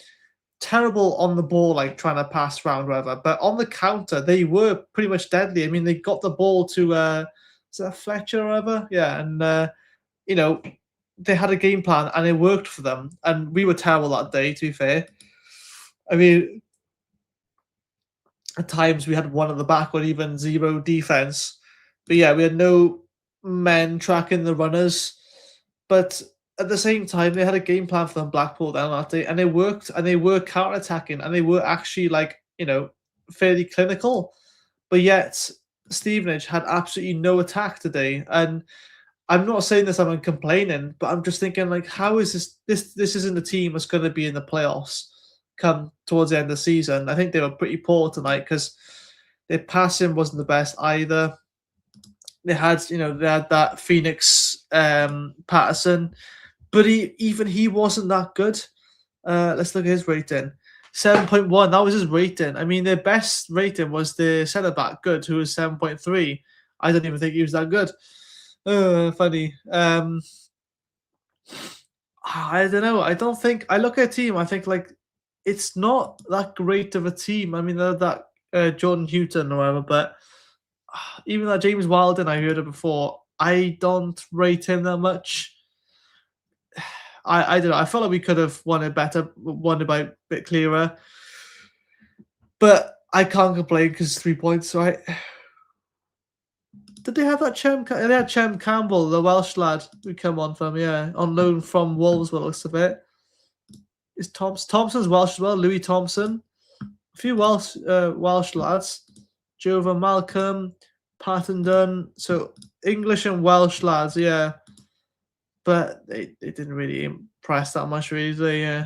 terrible on the ball, like trying to pass around, whatever. But on the counter, they were pretty much deadly. I mean, they got the ball to, is that Fletcher or whatever? Yeah, and, they had a game plan and it worked for them. And we were terrible that day, to be fair. I mean, at times we had one at the back or even 0 defense. But yeah, we had no men tracking the runners. But at the same time, they had a game plan for them, Blackpool, down that day, and it worked. And they were counter-attacking and they were actually fairly clinical. But yet, Stevenage had absolutely no attack today. And I'm not saying this, I'm complaining, but I'm just thinking, like, how is this isn't a team that's going to be in the playoffs come towards the end of the season. I think they were pretty poor tonight because their passing wasn't the best either. They had that Phoenix Patterson, but he wasn't that good. Let's look at his rating. 7.1, that was his rating. I mean, their best rating was the centre-back, Good, who was 7.3. I don't even think he was that good. Funny. I don't know. I don't think I look at a team. I think like it's not that great of a team. I mean, that Jordan Houghton or whatever, but even that James Wilden, I heard it before. I don't rate him that much. I don't know. I felt like we could have won it better, won it by a bit clearer. But I can't complain because 3 points, right? Did they have that Chem? They had Chem Campbell, the Welsh lad who come on from, on loan from Wolves, what looks of it. Is Thompson's Welsh as well? Louis Thompson. A few Welsh lads. Jova Malcolm, Patton Dunn. So English and Welsh lads, yeah. But they didn't really impress that much, really, did they?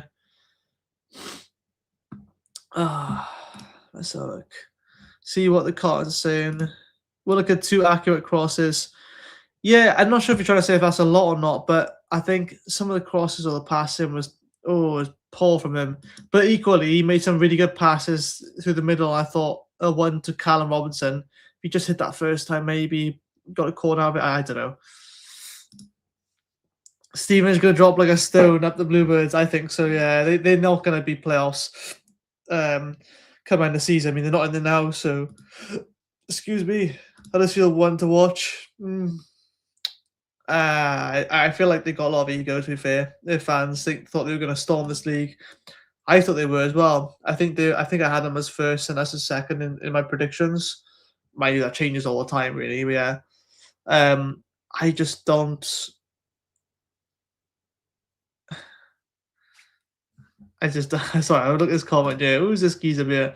Let's have a look. See what the cards saying. We'll look at 2 accurate crosses. Yeah, I'm not sure if you're trying to say if that's a lot or not, but I think some of the crosses or the passing was poor from him. But equally, he made some really good passes through the middle. I thought one to Callum Robinson. If he just hit that first time, maybe got a corner out of it. I don't know. Stevenage going to drop like a stone up the Bluebirds. I think so, yeah. They're not going to be playoffs come end the season. I mean, they're not in there now, so excuse me. Huddersfield one to watch. I feel like they got a lot of ego, to be fair. Their fans thought they were going to storm this league. I thought they were as well. I think I had them as first and us as second in my predictions. Mind you, that changes all the time, really. But yeah. I just don't. Sorry, I would look at this comment here. Who's this geezer here?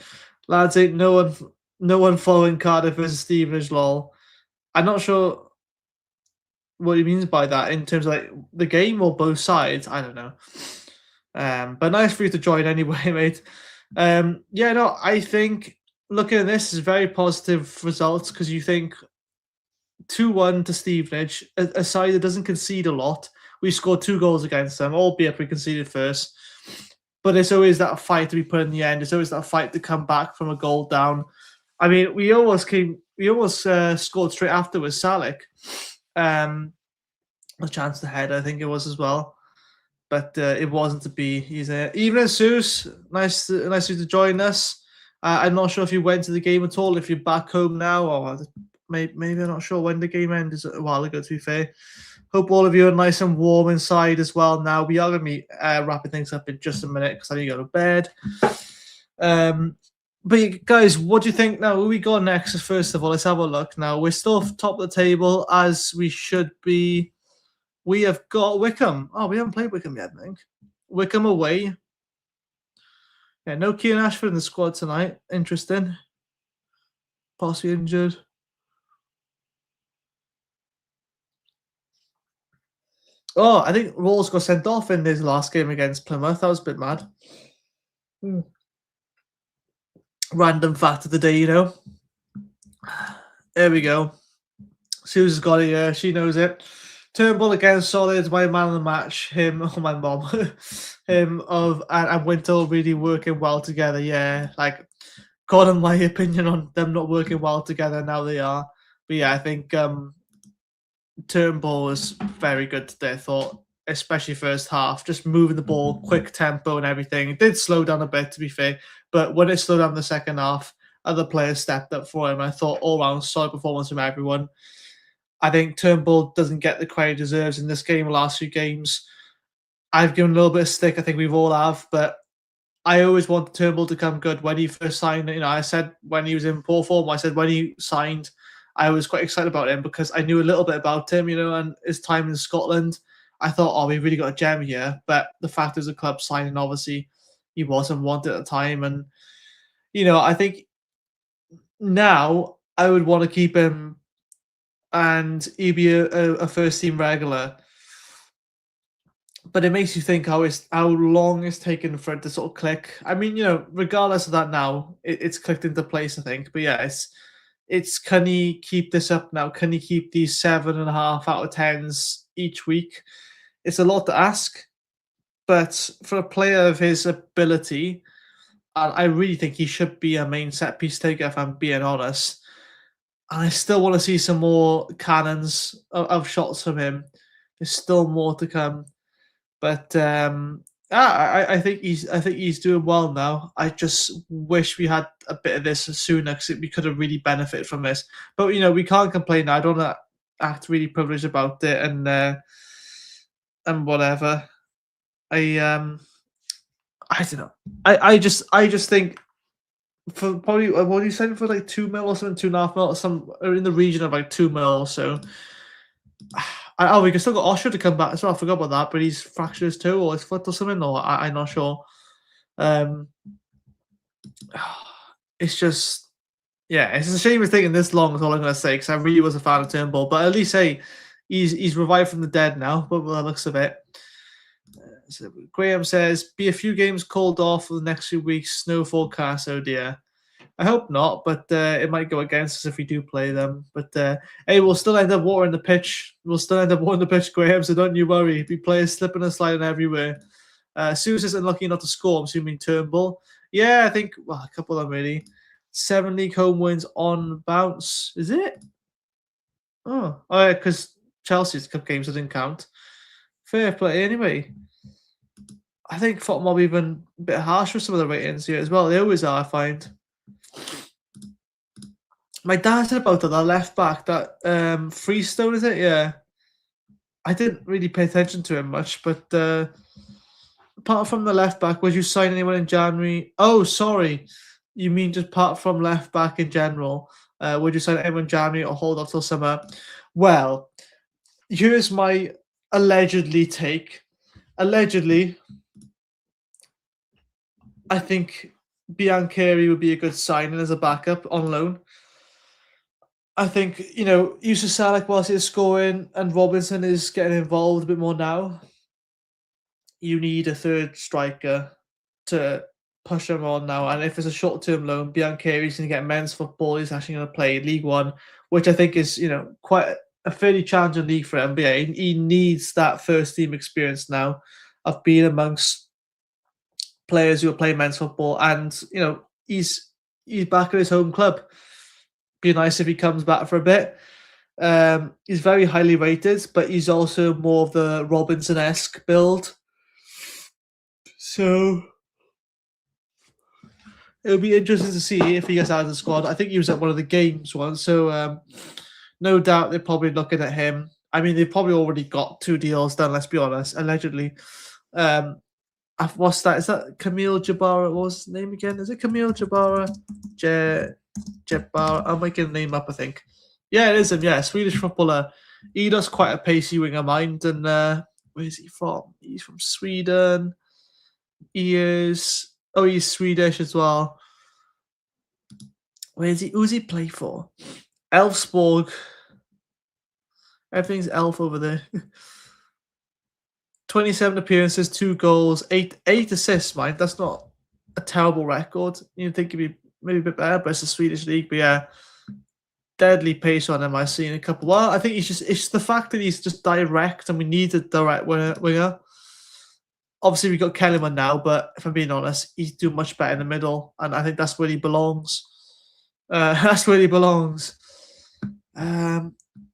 Lads, ain't no one following Cardiff versus Stevenage, lol. I'm not sure what he means by that in terms of like the game or both sides. I don't know. But nice for you to join anyway, mate. I think looking at this is very positive results because you think 2-1 to Stevenage, a side that doesn't concede a lot. We scored 2 goals against them, albeit we conceded first. But it's always that fight to be put in the end. It's always that fight to come back from a goal down. I mean, we almost scored straight after with Salek. a chance to head, I think it was as well. But it wasn't to be. He's evening, Zeus. Nice of you to join us. I'm not sure if you went to the game at all. If you're back home now, or maybe I'm not sure when the game ended a while ago. To be fair, hope all of you are nice and warm inside as well. Now we are going to be wrapping things up in just a minute because I need to go to bed. But guys, what do you think now? Who we got next? First of all, let's have a look. Now we're still top of the table as we should be. We have got Wickham. Oh, we haven't played Wickham yet, I think. Wickham away. Yeah, no Kieran Ashford in the squad tonight. Interesting. Passi injured. Oh, I think Rawls got sent off in his last game against Plymouth. That was a bit mad. Random fact of the day, you know. There we go. Susan's got it here. She knows it. Turnbull against Solid, my man of the match. Him, or my mom. Him and Wintle really working well together. Yeah, like, got in my opinion on them not working well together. Now they are. But yeah, I think Turnbull was very good today, I thought, especially first half. Just moving the ball, quick tempo and everything. It did slow down a bit, to be fair. But when it slowed down the second half, other players stepped up for him. I thought all round solid performance from everyone. I think Turnbull doesn't get the credit he deserves in this game, the last few games. I've given a little bit of stick, I think we've all have, but I always wanted Turnbull to come good when he first signed. You know, I said when he was in poor form, I said when he signed, I was quite excited about him because I knew a little bit about him, you know, and his time in Scotland. I thought, oh, we really got a gem here. But the fact is, a club signing, obviously, he wasn't wanted at the time. And, you know, I think now I would want to keep him and he'd be a first team regular. But it makes you think how long it's taken for it to sort of click. I mean, you know, regardless of that now, it's clicked into place, I think. But yeah, it's can he keep this up now? Can he keep these 7.5 out of 10s each week? It's a lot to ask. But for a player of his ability, I really think he should be a main set piece taker, if I'm being honest. And I still want to see some more cannons of shots from him. There's still more to come. But I think he's doing well now. I just wish we had a bit of this sooner because we could have really benefited from this. But you know, we can't complain now. I don't want to act really privileged about it and whatever. I don't know. I just think for probably what are you saying, for like 2 mil or something, 2.5 mil, or some or in the region of like 2 mil. So we can still got Osher to come back as well. I forgot about that, but he's fractured his toe or his foot or something, or I'm not sure. It's just, yeah, it's a shame it's taking this long. Is all I'm gonna say, because I really was a fan of Turnbull, but at least hey, he's revived from the dead now. But by the looks of it. So Graham says, be a few games called off for the next few weeks. Snow forecast, oh dear. I hope not, but it might go against us if we do play them. But hey, we'll still end up watering the pitch. Graham, so don't you worry. We players slipping and sliding everywhere. Suze is unlucky not to score, I'm assuming Turnbull. Yeah, I think, well, a couple of them really. 7 league home wins on bounce. Is it? Oh yeah, because Chelsea's cup games didn't count. Fair play anyway. I think Footmob even a bit harsh with some of the ratings here as well. They always are, I find. My dad said about that left back, that Freestone, is it? Yeah. I didn't really pay attention to him much, but apart from the left back, would you sign anyone in January? Oh, sorry. You mean just apart from left back in general? Would you sign anyone in January or hold off till summer? Well, here's my allegedly take. Allegedly, I think Biancheri would be a good signing as a backup on loan. I think, you know, Yusuf Salek, whilst he's scoring and Robinson is getting involved a bit more now, you need a third striker to push him on now. And if it's a short-term loan, Biancheri's going to get men's football. He's actually going to play League One, which I think is, you know, quite a fairly challenging league for him. But yeah, he needs that first-team experience now of being amongst players who are playing men's football. And, you know, he's back at his home club. Be nice if he comes back for a bit. He's very highly rated, but he's also more of the Robinson-esque build. So it'll be interesting to see if he gets out of the squad. I think he was at one of the games once, so no doubt they're probably looking at him. I mean, they've probably already got 2 deals done, let's be honest, allegedly. What's that? Is that Camille Jabara? What was his name again? Is it Camille Jabara? Jabara? I'm making the name up, I think. Yeah, it is him. Yeah, Swedish footballer. He does quite a pacey winger mind. And where is he from? He's from Sweden. He's Swedish as well. Where's he? Who's he play for? Elfsborg. Everything's Elf over there. 27 appearances, 2 goals, 8 assists, mind. That's not a terrible record. You'd think it'd be maybe a bit better, but it's a Swedish league. But yeah, deadly pace on him. I've seen a couple. Well, I think it's the fact that he's just direct, and we need a direct winger. Obviously, we've got Kellerman now, but if I'm being honest, he's doing much better in the middle, and I think that's where he belongs. That's where he belongs.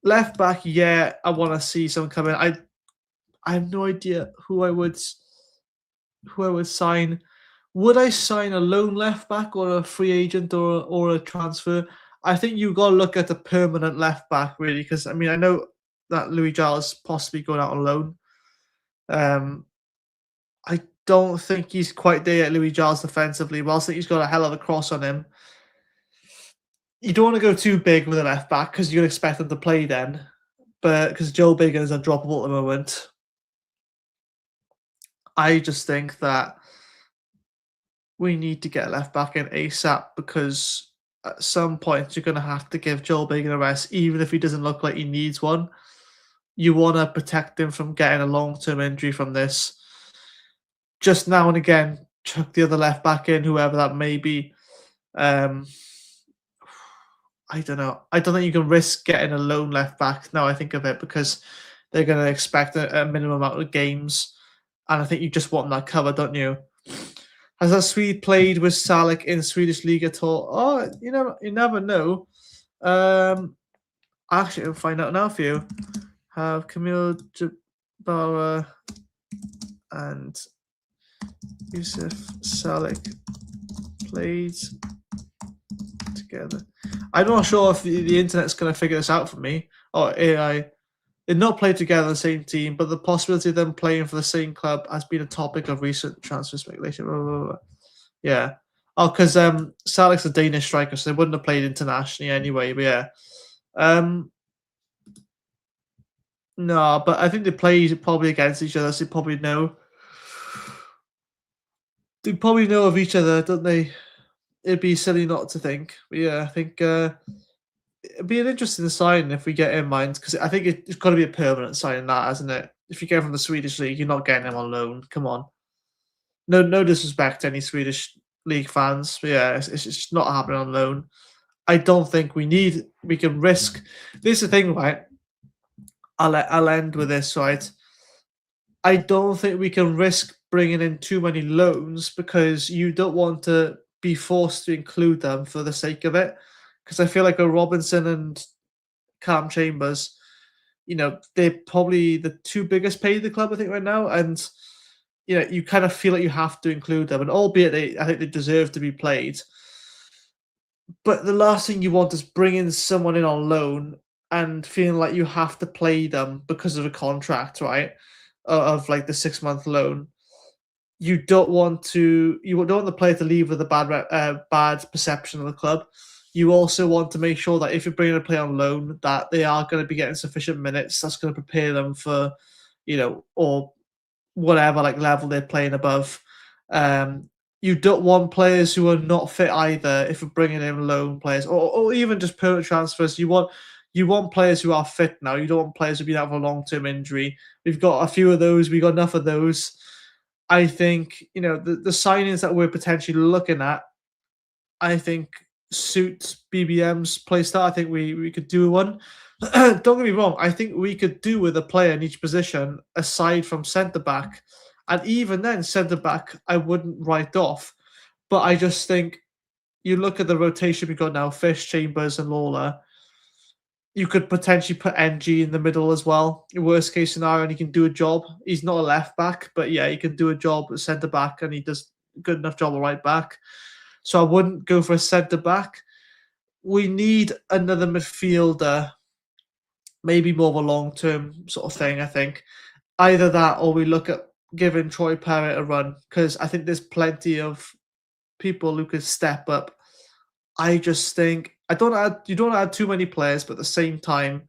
Left back, yeah, I want to see someone come in. I have no idea who I would sign. Would I sign a loan left back or a free agent or a transfer? I think you've got to look at the permanent left back, really, because I mean I know that Louis Giles possibly going out on loan. I don't think he's quite there at Louis Giles defensively, but I think he's got a hell of a cross on him. You don't want to go too big with a left back because you're expect him to play then, but because Joe Biggin is undroppable at the moment. I just think that we need to get a left back in ASAP because at some point you're going to have to give Joel Biggin a rest, even if he doesn't look like he needs one. You want to protect him from getting a long-term injury from this. Just now and again, chuck the other left back in, whoever that may be. I don't know. I don't think you can risk getting a lone left back now I think of it because they're going to expect a minimum amount of games. And I think you just want that cover, don't you? Has that Swede played with Salic in Swedish league at all? Oh, you never know. Actually, I'll find out now for you. Have Camille Jabara and Yusuf Salic played together? I'm not sure if the internet's going to figure this out for me or AI. They've not played together on the same team, but the possibility of them playing for the same club has been a topic of recent transfer speculation. Blah, blah, blah. Yeah. Oh, because Salik's a Danish striker, so they wouldn't have played internationally anyway. But yeah. No, but I think they played probably against each other, so they probably know. They probably know of each other, don't they? It'd be silly not to think. But yeah, I think it'd be an interesting sign if we get in mind, because I think it's got to be a permanent sign, that, hasn't it? If you get from the Swedish league, you're not getting him on loan. Come on. No disrespect to any Swedish league fans, but yeah, it's just not happening on loan. I don't think we can risk. This is the thing, right? I'll end with this, right? I don't think we can risk bringing in too many loans because you don't want to be forced to include them for the sake of it. Because I feel like a Robinson and Cam Chambers, they're probably the 2 biggest paid in the club, I think, right now. And, you kind of feel like you have to include them. And albeit I think they deserve to be played. But the last thing you want is bringing someone in on loan and feeling like you have to play them because of a contract, right? Of like the 6-month loan. You don't want the player to leave with a bad perception of the club. You also want to make sure that if you're bringing a player on loan, that they are going to be getting sufficient minutes. That's going to prepare them for, or whatever like level they're playing above. You don't want players who are not fit either. If you're bringing in loan players, or even just permanent transfers, you want players who are fit now. You don't want players who've been out of a long-term injury. We've got a few of those. We've got enough of those. I think, the signings that we're potentially looking at, I think suit BBM's playstyle. I think we could do one. Don't get me wrong. I think we could do with a player in each position aside from centre-back. And even then, centre-back, I wouldn't write off. But I just think you look at the rotation we've got now, Fish, Chambers and Lawler. you could potentially put NG in the middle as well. Worst case scenario, and he can do a job. He's not a left back, but yeah, he can do a job at centre back, and he does a good enough job at right back. So I wouldn't go for a centre back. We need another midfielder, maybe more of a long term sort of thing. I think either that, or we look at giving Troy Parrott a run, because I think there's plenty of people who could step up. I just think you don't add too many players, but at the same time,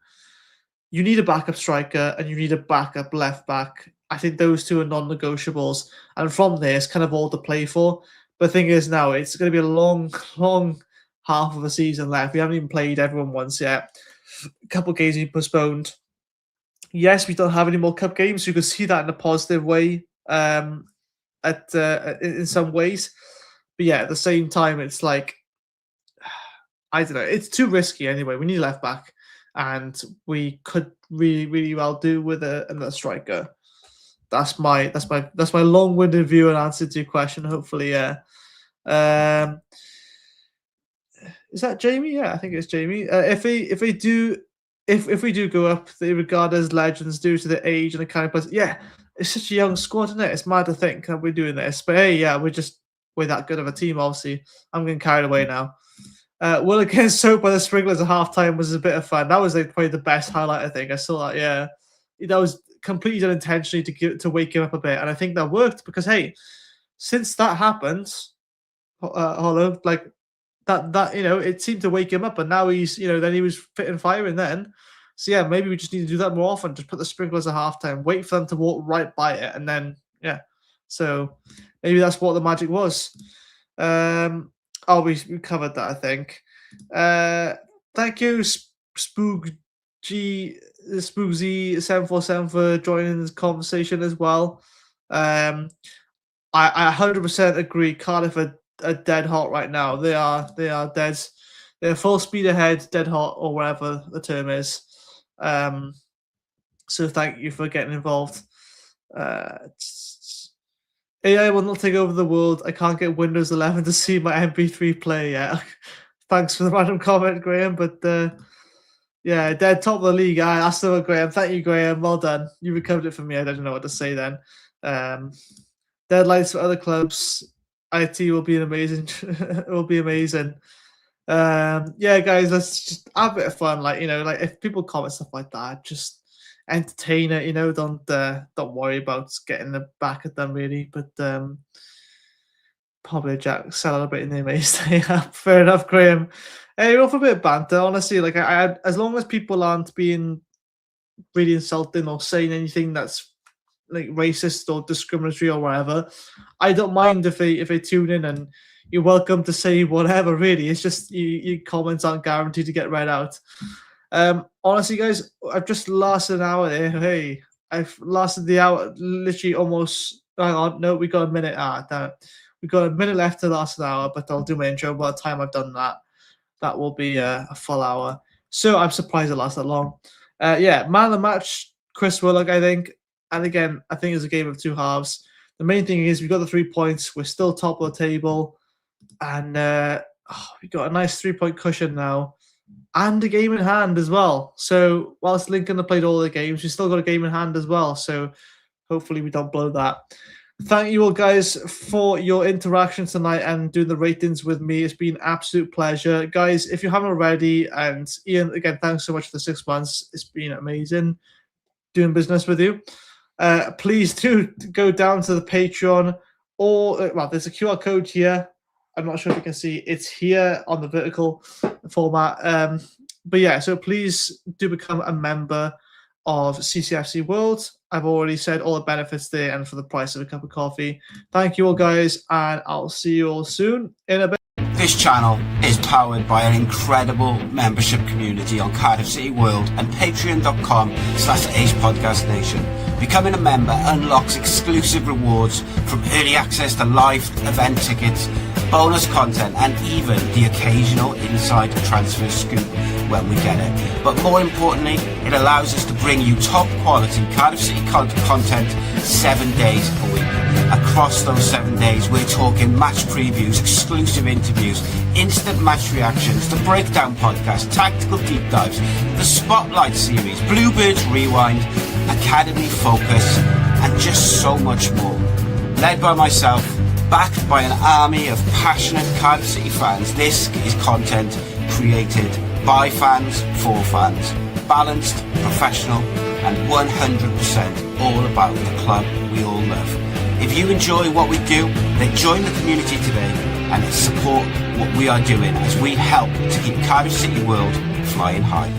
you need a backup striker and you need a backup left back. I think those two are non-negotiables, and from there, it's kind of all to play for. But the thing is, now it's going to be a long, long half of a season left. We haven't even played everyone once yet. A couple of games we postponed. Yes, we don't have any more cup games, so you can see that in a positive way. In some ways, but yeah, at the same time, it's like, I don't know. It's too risky anyway. We need a left back, and we could really, really well do with another striker. That's my long-winded view and answer to your question. Hopefully, yeah. Is that Jamie? Yeah, I think it's Jamie. If we do go up, they regard as legends due to the age and the kind of person. Yeah, it's such a young squad, isn't it? It's mad to think that we're doing this, but hey, yeah, we're that good of a team. Obviously, I'm getting carried away now. Will against Soap by the Sprinklers at halftime was a bit of fun. That was probably the best highlight. I think I saw that. Yeah, that was completely done intentionally to wake him up a bit, and I think that worked because hey, since that happened, Hollow, like that it seemed to wake him up, and now he's then he was fit and firing then. So yeah, maybe we just need to do that more often. Just put the Sprinklers at halftime, wait for them to walk right by it, and then yeah. So maybe that's what the magic was. We covered that, I think. Thank you, Spoozy747 for joining this conversation as well. I 100% agree. Cardiff are dead hot right now. They are dead. They're full speed ahead, dead hot, or whatever the term is. So thank you for getting involved. AI will not take over the world. I can't get Windows 11 to see my MP3 player yet. Thanks for the random comment, Graham. But yeah, dead top of the league. That's still Graham. Thank you, Graham. Well done. You recovered it for me. I don't know what to say then. Deadlines for other clubs. IT will be amazing. It will be amazing. Yeah, guys, let's just have a bit of fun. Like if people comment stuff like that, just entertain it, don't worry about getting the back at them really, but probably Jack celebrating the amazing day. Fair enough, Graham. Hey, we're off a bit of banter, honestly. Like I as long as people aren't being really insulting or saying anything that's like racist or discriminatory or whatever, I don't mind if they tune in, and you're welcome to say whatever really. It's just your comments aren't guaranteed to get read out. Honestly, guys, I've just lasted an hour there. Hey, I've lasted the hour literally almost. Hang on, no, we got a minute. Damn it. We got a minute left to last an hour, but I'll do my intro. By the time I've done that, that will be a full hour. So I'm surprised it lasted that long. Yeah, man of the match, Chris Willock, I think. And again, I think it's a game of two halves. The main thing is we got the 3 points. We're still top of the table, and we got a nice 3-point cushion now. And a game in hand as well. So whilst Lincoln have played all the games, we still got a game in hand as well. So hopefully we don't blow that. Thank you all guys for your interaction tonight and doing the ratings with me. It's been an absolute pleasure. Guys, if you haven't already, and Ian, again, thanks so much for the 6 months. It's been amazing doing business with you. Please do go down to the Patreon, or well, there's a QR code here. I'm not sure if you can see. It's here on the vertical format. But yeah, so please do become a member of CCFC World. I've already said all the benefits there, and for the price of a cup of coffee. Thank you all, guys, and I'll see you all soon in a bit. This channel is powered by an incredible membership community on Cardiff City World and patreon.com/AcePodcastNation. Becoming a member unlocks exclusive rewards from early access to live event tickets, bonus content, and even the occasional inside transfer scoop when we get it. But more importantly, it allows us to bring you top quality Cardiff City content 7 days a week. Across those 7 days, we're talking match previews, exclusive interviews, instant match reactions, the breakdown podcast, tactical deep dives, the spotlight series, Bluebirds Rewind, Academy Focus, and just so much more. Led by myself, backed by an army of passionate Cardiff City fans, this is content created by fans for fans. Balanced, professional, and 100% all about the club we all love. If you enjoy what we do, then join the community today and support what we are doing as we help to keep Cardiff City World flying high.